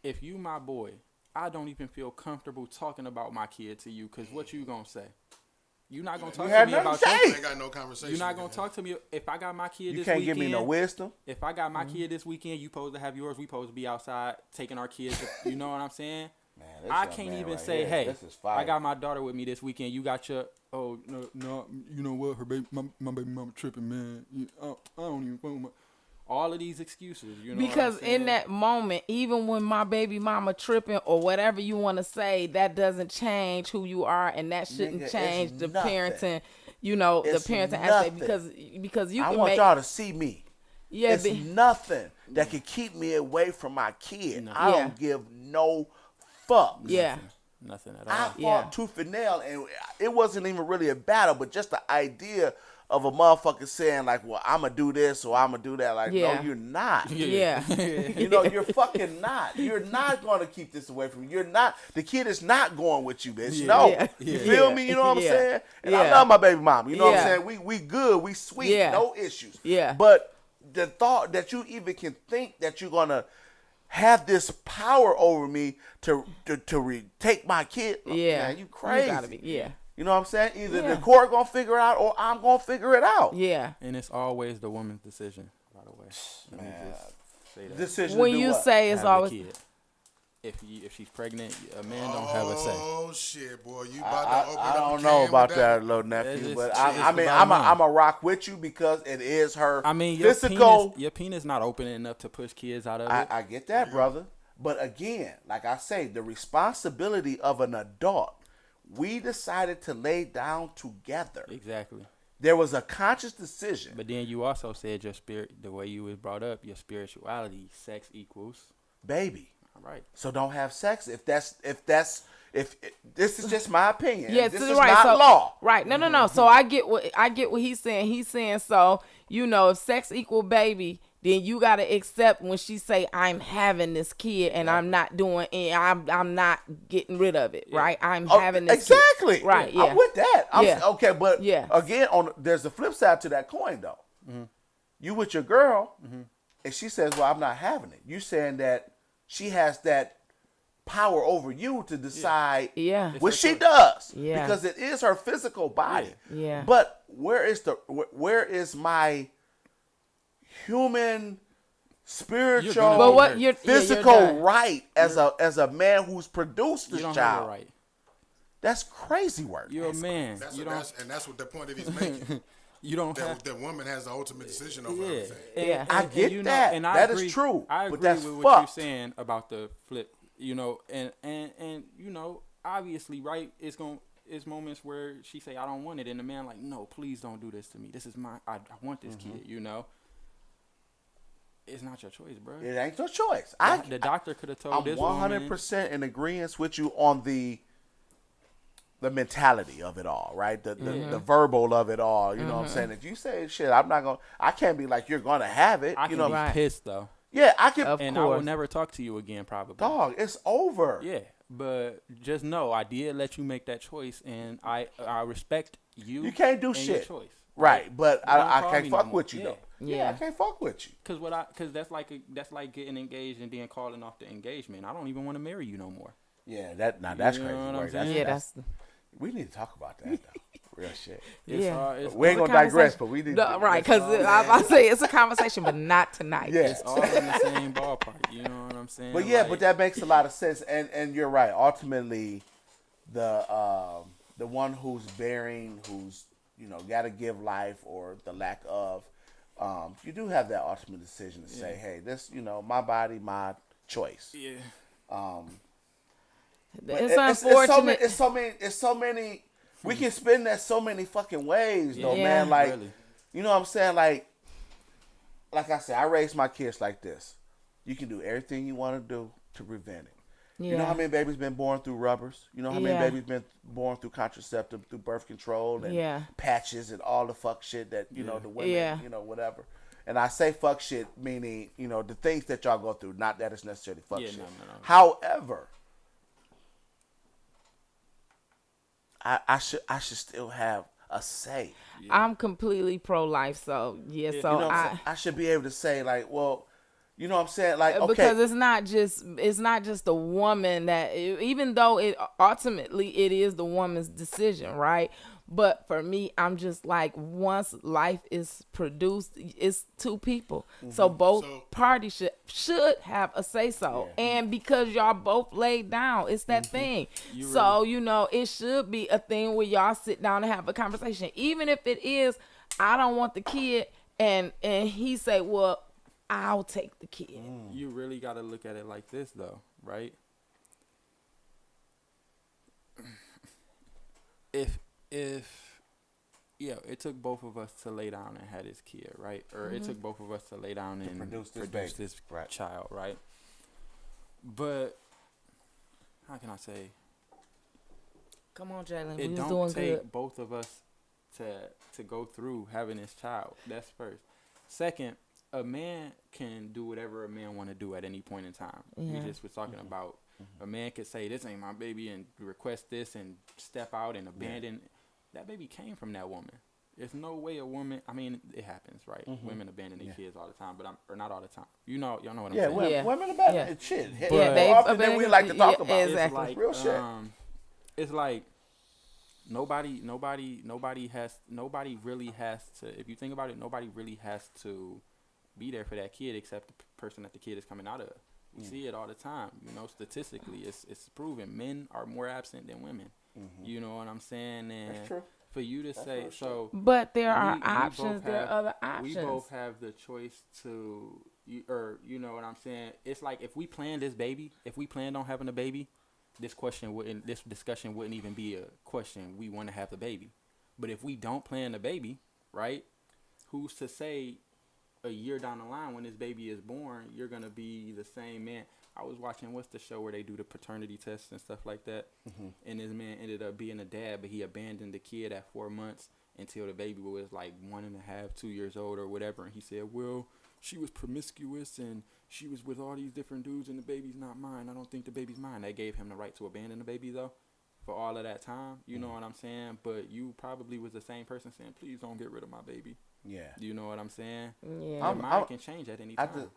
if you my boy, I don't even feel comfortable talking about my kid to you, because what you gonna say? You're not gonna talk to me about I ain't got no conversation. You're not gonna talk to me if I got my kid you this can't weekend. give me no wisdom. If I got my kid this weekend, you supposed to have yours. We supposed to be outside taking our kids. You know what I'm saying? Man, I can't even right say, here, hey, this is fire. I got my daughter with me this weekend. You got your no. You know what? Her baby, my baby mama tripping, man. I don't even fuck with my. All of these excuses, you know. Because in that moment, even when my baby mama tripping or whatever you want to say, that doesn't change who you are, and that shouldn't change the parenting. You know, the parenting aspect, because you. I want y'all to see me. Yeah, it's nothing that can keep me away from my kid. I don't give no fuck. Yeah. Nothing at all. I fought tooth and nail, and it wasn't even really a battle, but just the idea of a motherfucker saying like, well, I'm gonna do this or I'm gonna do that. Like, no, you're not. Yeah. You know, you're fucking not. You're not gonna keep this away from you. You're not. The kid is not going with you, bitch. No. You feel me? You know what I'm saying? And I love my baby mama. You know what I'm saying? We good. We sweet. No issues. Yeah. But the thought that you even can think that you're gonna have this power over me to take my kid. Man, you crazy. You gotta be, You know what I'm saying? Either the court gonna figure it out or I'm gonna figure it out. Yeah. And it's always the woman's decision, by the way. Let me just say that. Decision when to do you what? say it's Have always the kid. If she's pregnant, a man don't have a say. Oh shit, boy! You about to open up I a don't can know about with that, little nephew, It's but just I mean, about I'm a rock with you because it is her I mean, physical. your penis not open enough to push kids out of it. I get that, brother. But again, like I say, the responsibility of an adult, we decided to lay down together. Exactly. There was a conscious decision. But then you also said your spirit, the way you was brought up, your spirituality, sex equals Baby. All right. So don't have sex if this is just my opinion. Yeah, this so, is right, not so, law. Right. No. So I get what he's saying. He's saying, so, you know, if sex equal baby, then you gotta accept when she say I'm having this kid and I'm not doing and I'm not getting rid of it, right? I'm having this exactly. kid. Right, yeah. I'm with that. Okay, but Yeah. again, there's the flip side to that coin though. You with your girl, and she says, "Well, I'm not having it." You saying that she has that power over you to decide what she does, because it is her physical body. Yeah. But where is my human, spiritual, physical right as a man who's produced this child? Right. That's crazy work. You're a man. That's what the point that he's making. You don't that have the woman has the ultimate decision over everything. I get that. And that agree, is true. I agree but that's with fucked. what you're saying about the flip. And obviously, right? It's moments where she say, "I don't want it," and the man like, "No, please don't do this to me. This is I want this kid." It's not your choice, bro. It ain't your choice. The doctor could have told this woman. I'm 100% in agreement with you on the mentality of it all, right? The verbal of it all. You know what I'm saying? If you say shit, I can't be like, you're gonna have it. I can be pissed though. Yeah, I can. I will never talk to you again, probably. Dog, it's over. Yeah, but just know I did let you make that choice, and I respect you. You can't do and shit. Your choice. Right, but I can't fuck with you though. Yeah, I can't fuck with you. Cause that's like getting engaged and then calling off the engagement. I don't even want to marry you no more. Yeah, that's crazy work. We need to talk about that though. Real shit. We ain't gonna digress, but we need to. Right, because I was about to say it's a conversation, but not tonight. Yeah. It's all in the same ballpark. You know what I'm saying? But yeah, but that makes a lot of sense, and you're right. Ultimately, the one who's bearing, who's got to give life or the lack of, you do have that ultimate decision to say, hey, this my body, my choice. Yeah. It's unfortunate. It's so many. We can spin that so many fucking ways, though, man. Like, really. You know what I'm saying? Like I said, I raised my kids like this. You can do everything you want to do to prevent it. Yeah. You know how many babies been born through rubbers? You know how many babies been born through contraceptive, through birth control and patches and all the fuck shit that the women, whatever. And I say fuck shit meaning the things that y'all go through, not that it's necessarily fuck shit. No. However, I should still have a say. Yeah. I'm completely pro-life, so I should be able to say like, well, you know what I'm saying? Like, okay. Because it's not just the woman that, even though it ultimately it is the woman's decision, right? But for me, I'm just like, once life is produced, it's two people. Mm-hmm. So both parties should have a say so. Yeah. And because y'all both laid down, it's that thing. It should be a thing where y'all sit down and have a conversation. Even if it is, I don't want the kid, and he say, well, I'll take the kid. You really got to look at it like this, though, right? If it took both of us to lay down and have this kid, right? Or it took both of us to lay down and produce this child, right? But how can I say? Come on, Jalen. It don't take both of us to go through having this child. That's first. Second, a man can do whatever a man want to do at any point in time. Yeah. We just were talking about a man could say, this ain't my baby, and request this and step out and abandon. That baby came from that woman. There's no way a woman, I mean, it happens, right? Women abandon their kids all the time, or not all the time. Y'all know what I'm saying. Women abandon shit. More often than we like to talk about. Exactly. It's like, real shit. It's like nobody really has to, if you think about it, nobody really has to be there for that kid except the person that the kid is coming out of. We see it all the time. Statistically, it's proven men are more absent than women. You know what I'm saying? And that's true. For you to say so, but there are options. There are other options. We both have the choice to, or you know what I'm saying? It's like if we planned on having a baby, this discussion wouldn't even be a question. We want to have the baby, but if we don't plan the baby, right? Who's to say a year down the line when this baby is born, you're gonna be the same man? I was watching what's the show where they do the paternity tests and stuff like that, and this man ended up being a dad, but he abandoned the kid at 4 months until the baby was like 1.5, 2 years old or whatever, and he said, well, she was promiscuous and she was with all these different dudes and the baby's not mine. I don't think the baby's mine. They gave him the right to abandon the baby though, for all of that time. You know what I'm saying? But you probably was the same person saying, please don't get rid of my baby. Yeah. You know what I'm saying? Yeah. Your mind can change at any time.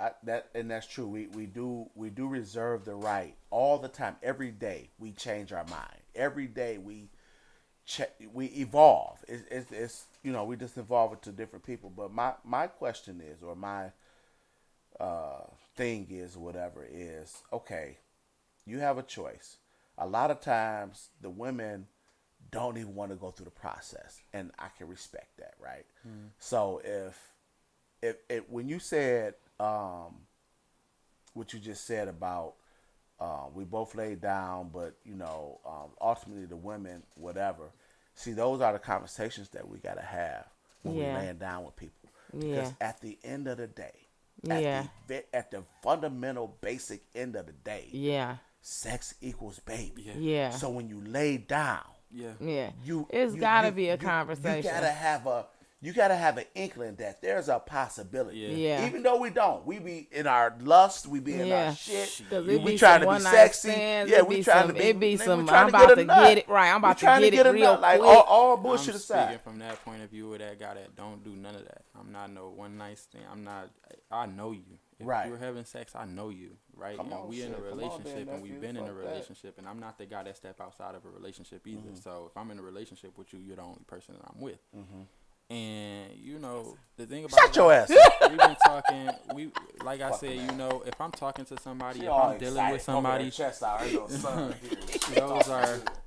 And that's true. We do reserve the right all the time. Every day we change our mind. Every day we evolve. It's we just evolve it to different people. But my question is, or my thing is, whatever is, okay, you have a choice. A lot of times the women don't even want to go through the process, and I can respect that, right? So if when you said what you just said about we both laid down, but ultimately the women, whatever. See, those are the conversations that we gotta have when we're laying down with people, because at the end of the day, at the fundamental basic end of the day, sex equals baby. Yeah. So when you lay down, it's gotta be a conversation. You gotta have an inkling that there's a possibility. Yeah. Even though we don't, we be in our lust, we be in our shit. We trying to be sexy. We trying to be. It be some. I'm about to get it right. I'm about to get it real quick. Like all bullshit I'm aside. Speaking from that point of view of that guy that don't do none of that. I'm not no one nice thing. I know you. If right. you're having sex, I know you, right? Come and on, we in a relationship, and we've been in a that. relationship, and I'm not the guy that step outside of a relationship either. So if I'm in a relationship with you, you're the only person that I'm with. And the thing about shut your ass up. We've been talking. Like I said, if I'm talking to somebody, if I'm dealing with somebody,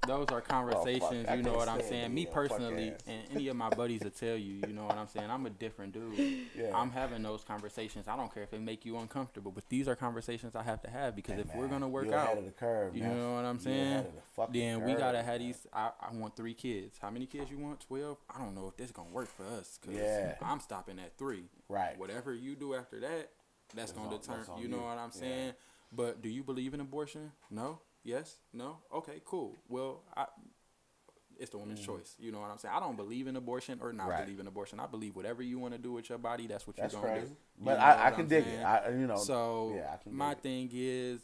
those are conversations. You know what I'm saying? Me personally, and any of my buddies will tell you. You know what I'm saying? I'm a different dude. Yeah. I'm having those conversations. I don't care if they make you uncomfortable, but these are conversations I have to have because if we're gonna work out, of the curve, you know what I'm saying? Then we gotta have these. I want 3 kids. How many kids you want? 12? I don't know if this is gonna work for us because I'm stopping at 3. Right. Whatever you do after that, that's gonna determine. You know what I'm saying? But do you believe in abortion? No. Yes. No. Okay. Cool. Well, it's the woman's choice. You know what I'm saying? I don't believe in abortion or not believe in abortion. I believe whatever you want to do with your body, that's what you're gonna do. But I can dig it. So my thing is,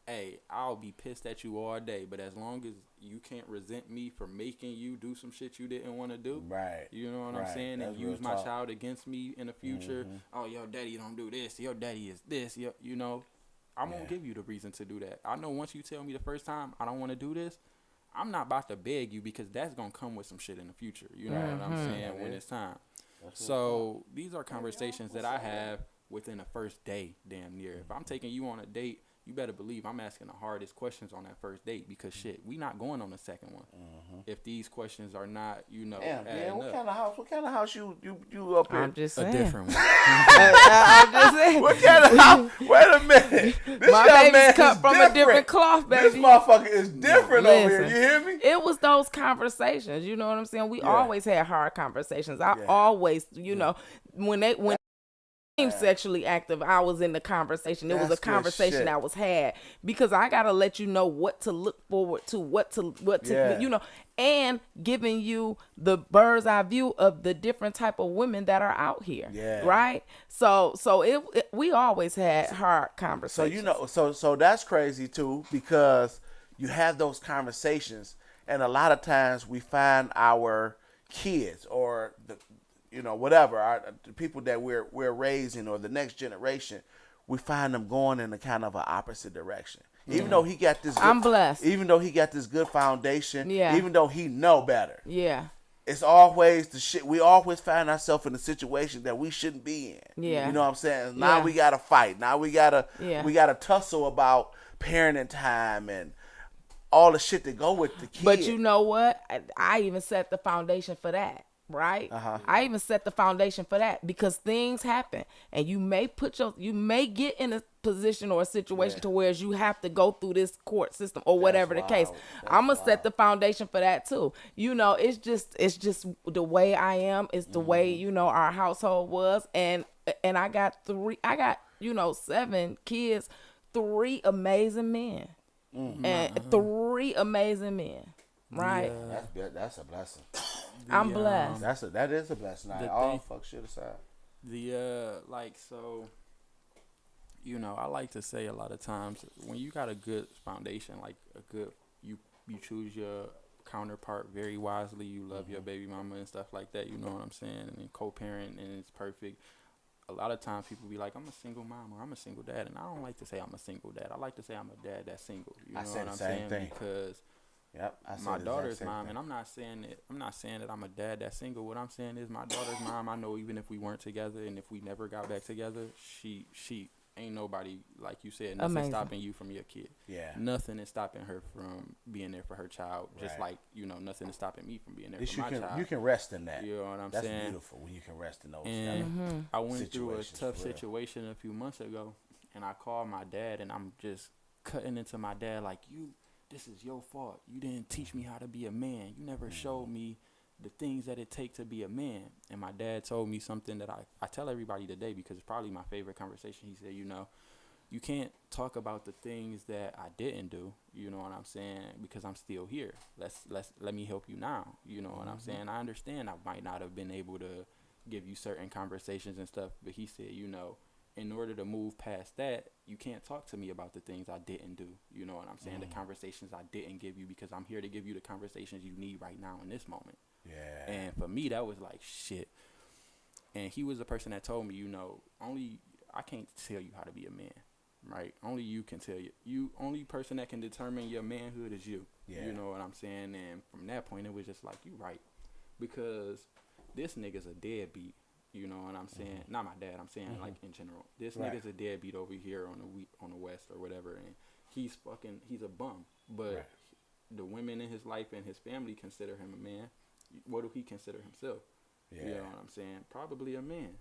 hey, I'll be pissed at you all day, but as long as you can't resent me for making you do some shit you didn't want to do, right? You know what I'm saying? And use my child against me in the future. Oh, your daddy don't do this. Your daddy is this. I won't give you the reason to do that. I know once you tell me the first time I don't want to do this, I'm not about to beg you because that's gonna come with some shit in the future. You know what I'm saying? When it's time. So these are conversations that I have within the first day, damn near. If I'm taking you on a date, you better believe I'm asking the hardest questions on that first date because shit, we not going on the second one. If these questions are not, damn, what kind of house you up here? I'm just saying. A different one. I'm just saying. What kind of house? Wait a minute. This My young baby's man cut is from different. a different cloth, baby. This motherfucker is different over here. Listen, You hear me? It was those conversations. You know what I'm saying? We always had hard conversations. I always, when sexually active, I was in the conversation. It was a conversation that was had because I gotta let you know what to look forward to, what to and giving you the bird's eye view of the different type of women that are out here. Right. So we always had hard conversations. So that's crazy too because you have those conversations, and a lot of times we find our kids or the the people that we're raising or the next generation, we find them going in a kind of an opposite direction. Even though he got this, I'm blessed. Even though he got this good foundation, Yeah. Even though he know better, Yeah. It's always the shit. We always find ourselves in a situation that we shouldn't be in. Yeah. You know what I'm saying? Now we gotta fight. Now we gotta tussle about parenting time and all the shit that go with the kid. But you know what? I even set the foundation for that. Right? I even set the foundation for that because things happen and you may get in a position or a situation to where you have to go through this court system or whatever the case. I'm gonna set the foundation for that too. It's just the way I am. It's the way, our household was. And I got 7 kids, 3 amazing men. And 3 amazing men. Right? That's a blessing. I'm blessed. That is a blessing. All fuck shit aside. Like, so, I like to say a lot of times when you got a good foundation, like you choose your counterpart very wisely. You love your baby mama and stuff like that. You know what I'm saying? And co-parent, and it's perfect. A lot of times people be like, I'm a single mom or I'm a single dad, and I don't like to say I'm a single dad. I like to say I'm a dad that's single. You know what I'm saying? Thing. Because my daughter's mom, and I'm not saying that I'm a dad that's single. What I'm saying is my daughter's mom, I know even if we weren't together and if we never got back together, she ain't nobody, like you said, nothing Amazing. stopping you from your kid. Yeah. Nothing is stopping her from being there for her child. Just like, nothing is stopping me from being there for my child. You can rest in that. You know what I'm That's saying? That's beautiful when you can rest in those And I went through a tough for real. situation a few months ago, and I called my dad, and I'm just cutting into my dad like, this is your fault. You didn't teach me how to be a man. You never showed me the things that it takes to be a man. And my dad told me something that I tell everybody today because it's probably my favorite conversation. He said, you can't talk about the things that I didn't do, you know what I'm saying, because I'm still here. Let me help you now, you know what I'm saying. I understand I might not have been able to give you certain conversations and stuff, but he said, in order to move past that, you can't talk to me about the things I didn't do, you know what I'm saying, the conversations I didn't give you, because I'm here to give you the conversations you need right now in this moment. Yeah. And for me, that was like shit. And he was the person that told me, only I can't tell you how to be a man. Right, only you can tell you. Only person that can determine your manhood is you. Yeah. You know what I'm saying? And from that point, it was just like, you right, because this nigga's a deadbeat. You know what I'm saying? Not my dad. I'm saying like in general. This nigga's a deadbeat over here on the west or whatever, and he's a bum. But the women in his life and his family consider him a man. What do he consider himself? Yeah. You know what I'm saying? Probably a man.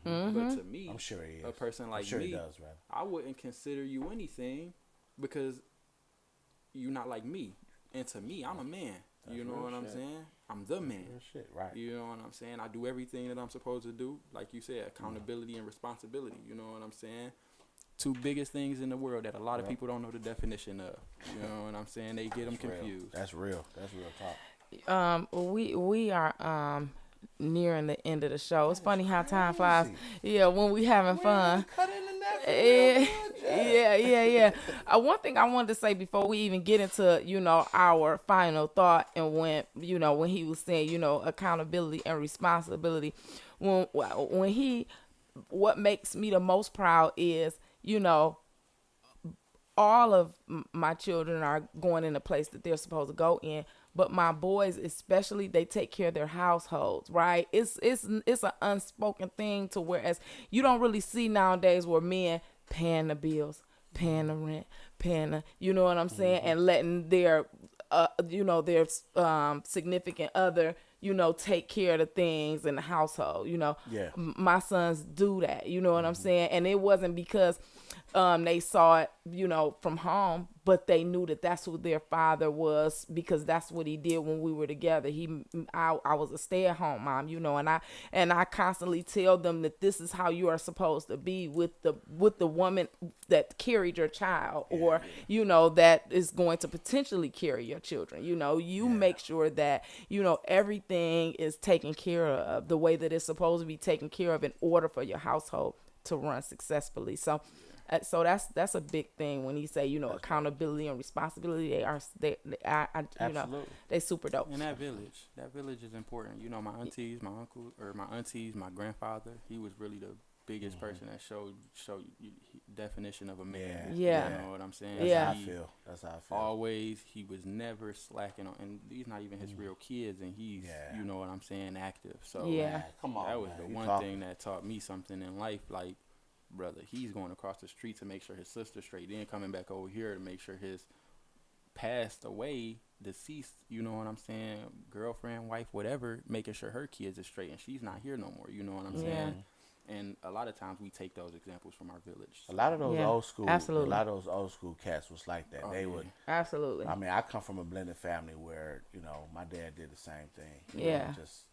But to me, I'm sure he is. A person like sure me, he does, right? I wouldn't consider you anything because you're not like me. And to me, I'm a man. That's you know what I'm saying? I'm the man. Real shit, right? You know what I'm saying? I do everything that I'm supposed to do. Like you said, accountability and responsibility. You know what I'm saying? Two biggest things in the world that a lot of people don't know the definition of. You know what I'm saying? They get them confused. That's real. That's real talk. We are nearing the end of the show. It's funny how time flies. Yeah, when we having fun. Yeah. One thing I wanted to say before we even get into, our final thought, and when he was saying, accountability and responsibility, what makes me the most proud is, all of my children are going in a place that they're supposed to go in, but my boys especially, they take care of their households, right? It's an unspoken thing to whereas you don't really see nowadays where men paying the bills, paying the rent, paying the, you know what I'm saying, and letting their significant other, take care of the things in the household, My sons do that, you know what I'm saying? And it wasn't because they saw it, from home, but they knew that that's who their father was because that's what he did when we were together. I was a stay-at-home mom, and I constantly tell them that this is how you are supposed to be with the woman that carried your child or, that is going to potentially carry your children. Make sure that, everything is taken care of the way that it's supposed to be taken care of in order for your household to run successfully. So that's a big thing when you say, accountability and responsibility. They super dope. And that village is important. My aunties, my uncle, or my aunties, my grandfather, he was really the biggest person that showed you definition of a man. Yeah. You know what I'm saying? That's how I feel. Always, he was never slacking on, and these not even his real kids, and he's, you know what I'm saying, active. So come on, that was the one thing that taught me something in life, like, brother, he's going across the street to make sure his sister's straight, then coming back over here to make sure his passed away, deceased, you know what I'm saying, girlfriend, wife, whatever, making sure her kids are straight, and she's not here no more, you know what I'm saying? And a lot of times we take those examples from our village. A lot of those old school, absolutely. A lot of those old school cats was like that. They would absolutely. I mean, I come from a blended family where my dad did the same thing. Just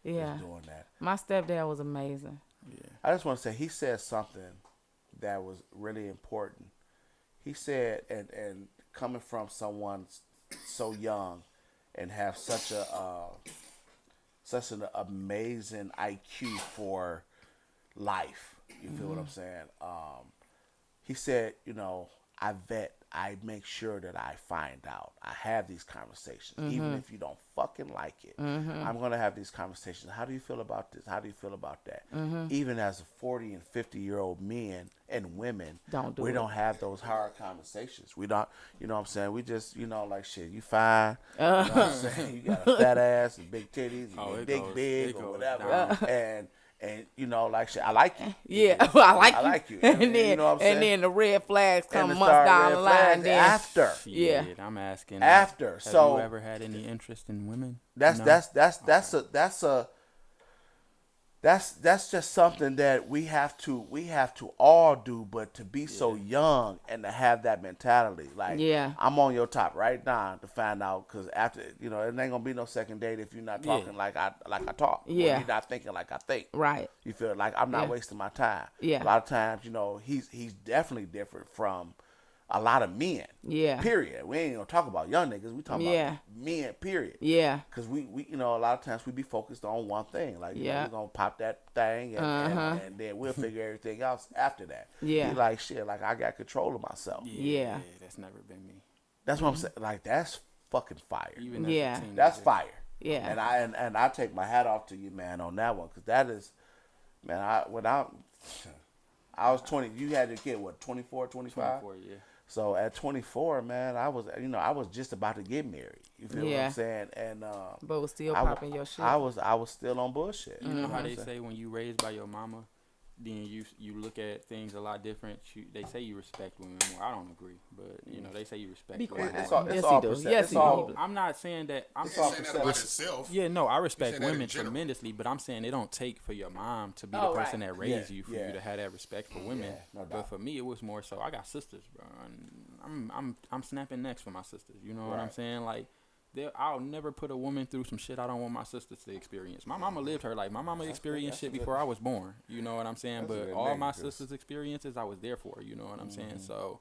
doing that. My stepdad was amazing. Yeah. I just want to say he said something that was really important. He said, and coming from someone so young and have such an amazing IQ for life. You feel what I'm saying? He said, I make sure that I find out. I have these conversations, even if you don't fucking like it. I'm gonna have these conversations. How do you feel about this? How do you feel about that? Even as 40 and 50-year-old men and women, we don't have those hard conversations. We don't, you know what I'm saying? We just, like shit. You fine? You know what I'm saying? You got a fat ass and big titties, and big or whatever, and like shit, I like you. Yeah, I like you. And then, you know what I'm saying? And then the red flags come And months down the red line. flags Then after. Yeah. Shit, I'm asking. After. Have So you ever had any interest in women? That's No? that's just something that we have to all do, but to be so young and to have that mentality, like I'm on your top right now to find out, because after it ain't gonna be no second date if you're not talking like I talk. Yeah. Or you're not thinking like I think. Right. You feel like I'm not wasting my time. Yeah. A lot of times, he's definitely different from a lot of men. Yeah. Period. We ain't gonna talk about young niggas. We talking about men. Period. Yeah. Because we a lot of times we be focused on one thing. Like we're gonna pop that thing and then we'll figure everything else after that. Yeah. Be like shit. Like I got control of myself. Yeah. That's never been me. That's what I'm saying. Like that's fucking fire. Even as a teenager. That's fire. Yeah. And I take my hat off to you, man, on that one, because that is, man. I was 20. You had your kid, what, 24, 25? 24, yeah. So at 24, man, I was just about to get married. You feel what I'm saying? And but was still popping your shit. I was still on bullshit. You know how they say when you raised by your mama, then you look at things a lot different. They say you respect women more. I don't agree, but they say you respect women more. Yes, he do. I'm not saying that. I'm saying that about himself. Yeah, no, I respect saying that in women general. tremendously, but I'm saying it don't take for your mom to be the person that raised you for you to have that respect for women. No doubt. But for me, it was more so. I got sisters, bro, and I'm snapping necks for my sisters. You know what I'm saying? Like, I'll never put a woman through some shit I don't want my sisters to experience. My mama lived her life. My mama experienced shit before I was born. You know what I'm saying? But all my sisters' experiences, I was there for. You know what I'm saying? So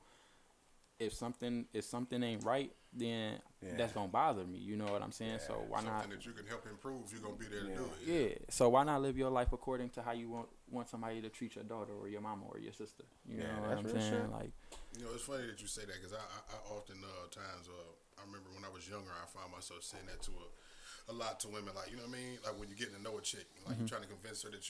if something ain't right, then that's gonna bother me. You know what I'm saying? So why not? Something that you can help improve, you're gonna be there to do it. Yeah. So why not live your life according to how you want somebody to treat your daughter or your mama or your sister? You know what I'm saying? Sure. Like, It's funny that you say that, because I often times I remember when I was younger, I found myself saying that to a lot to women, like, you know what I mean? Like when you're getting to know a chick, like you're trying to convince her that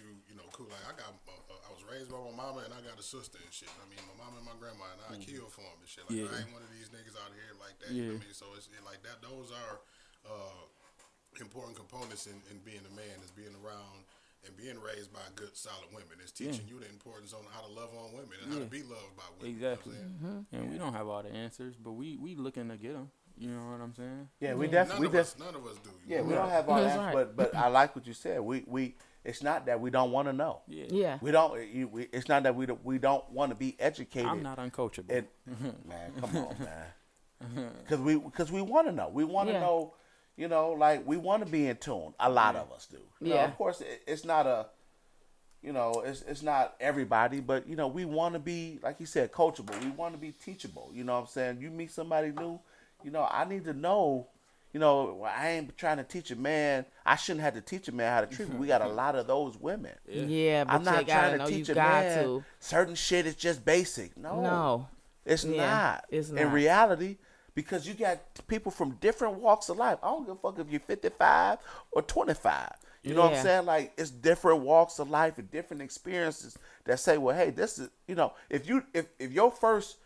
cool. Like I was raised by my mama and I got a sister and shit. I mean, my mama and my grandma, and I kill for them and shit. Like I ain't one of these niggas out here like that. You know what I mean? So it's like that. Those are important components in being a man, is being around and being raised by good, solid women. It's teaching you the importance on how to love on women and how to be loved by women. exactly. You know what I'm saying? And we don't have all the answers, but we looking to get them. You know what I'm saying? Yeah, we None definitely. of us do. Yeah, we don't have all That's that, right. but I like what you said. We it's not that we don't want to know. Yeah. We don't. It's not that we don't want to be educated. I'm not uncoachable. Man, come on, man. Because we want to know. We want to know. Like we want to be in tune. A lot of us do. You know, of course, it's not a. It's not everybody, but we want to be, like you said, coachable. We want to be teachable. You know what I'm saying? You meet somebody new. I need to know. I ain't trying to teach a man. I shouldn't have to teach a man how to treat me. We got a lot of those women. Yeah, but I'm not you gotta trying know to you teach a got man to. certain shit is just basic. No, it's not. It's In not. reality, because you got people from different walks of life. I don't give a fuck if you're 55 or 25. You know what I'm saying? Like, it's different walks of life and different experiences that say, well, hey, this is, if your first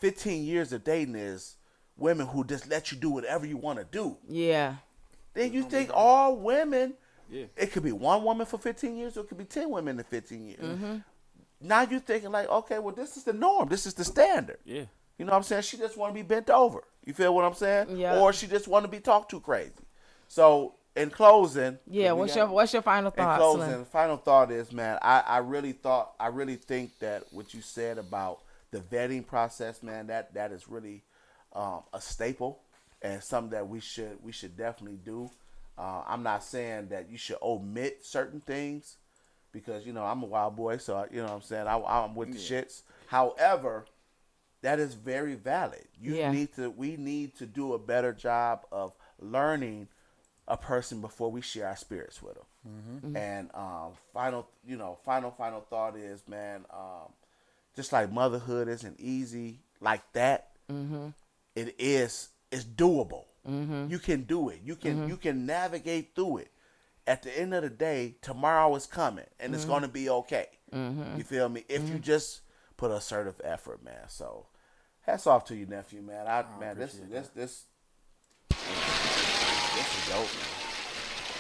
15 years of dating is women who just let you do whatever you want to do, then you think all women, it could be one woman for 15 years or it could be 10 women in 15 years. Now you're thinking like, okay, well, this is the norm. This is the standard. Yeah. You know what I'm saying? She just want to be bent over. You feel what I'm saying? Yeah. Or she just want to be talked to crazy. So in closing, what's your final thought? In closing, final thought is, man, I really think that what you said about the vetting process, man, that is really a staple and something that we should definitely do. I'm not saying that you should omit certain things because I'm a wild boy, so you know what I'm saying, I'm with the shits. However, that is very valid. We need to do a better job of learning a person before we share our spirits with them. And final thought is, man, just like motherhood isn't easy like that, it's doable. You can do it. You can navigate through it. At the end of the day, tomorrow is coming, and it's going to be okay. You feel me? If you just put assertive effort, man. So, hats off to you, nephew, man. This is dope, man.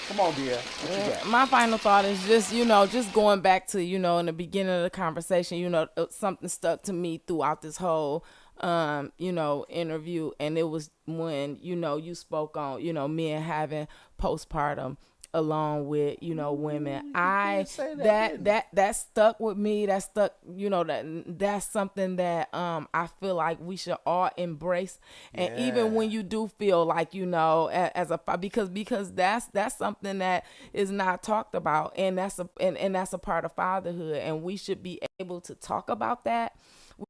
Come on, dear. What you got? My final thought is just going back to, in the beginning of the conversation, something stuck to me throughout this whole, interview. And it was when, you spoke on, men having postpartum along with, women. That stuck with me. That stuck, that's something that I feel like we should all embrace. And even when you do feel like, because that's something that is not talked about, and that's a part of fatherhood, and we should be able to talk about that.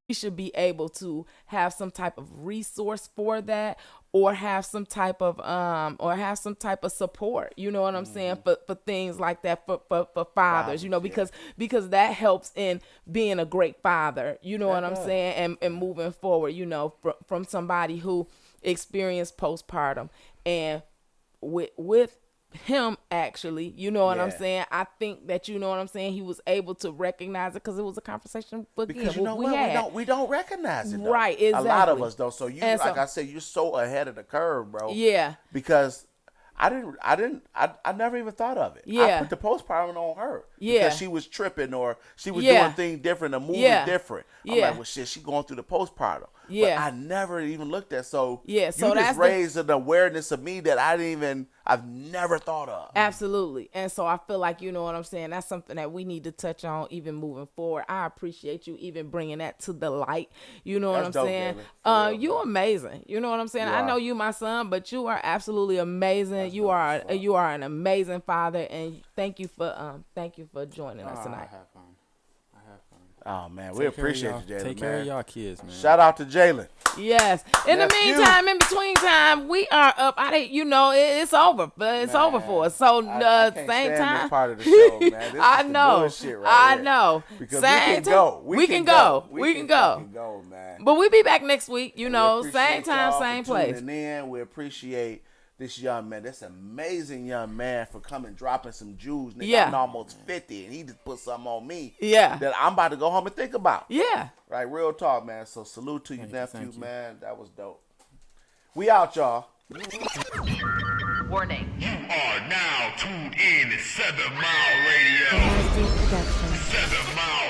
We should be able to have some type of resource for that, or have some type of support, you know what I'm saying, for things like that, for fathers, because that helps in being a great father, you know what I'm saying, and moving forward, from somebody who experienced postpartum. And with him, actually, you know what I'm saying, I think that, you know what I'm saying, he was able to recognize it because it was a conversation because we don't recognize it though. Right, exactly. A lot of us though. So I said, you're so ahead of the curve, bro. Yeah, because I never even thought of it. Yeah, I put the postpartum on her. Yeah, because she was tripping, or she was doing things different, or moving different. I'm like, well, shit, she going through the postpartum. Yeah, but I never even looked at. So yeah, so you that's just raised an awareness of me that I've never thought of. Absolutely. And so I feel like, you know what I'm saying, that's something that we need to touch on even moving forward. I appreciate you even bringing that to the light. You know what I'm saying? You amazing. You know what I'm saying? I know you my son, but you are absolutely amazing. You are an amazing father, and thank you for joining us tonight. I have fun. Oh man, we appreciate you, Jalen. Take care of y'all kids, man. Shout out to Jalen. Yes. In the meantime, in between time, we are up. It's over, but it's over for us. So I can't same stand time. This part of the show, man. This I is the know. bullshit right here. Because same we can go. We can go, man. But we be back next week. Same appreciate time, y'all same for place. tuning in. We appreciate this young man, this amazing young man, for coming dropping some jewels. Nigga, I'm almost 50, and he just put something on me that I'm about to go home and think about. Yeah. Right, real talk, man. So salute to you, nephew, man. That was dope. We out, y'all. Warning. You are now tuned in to 7 Mile Radio. 7 Mile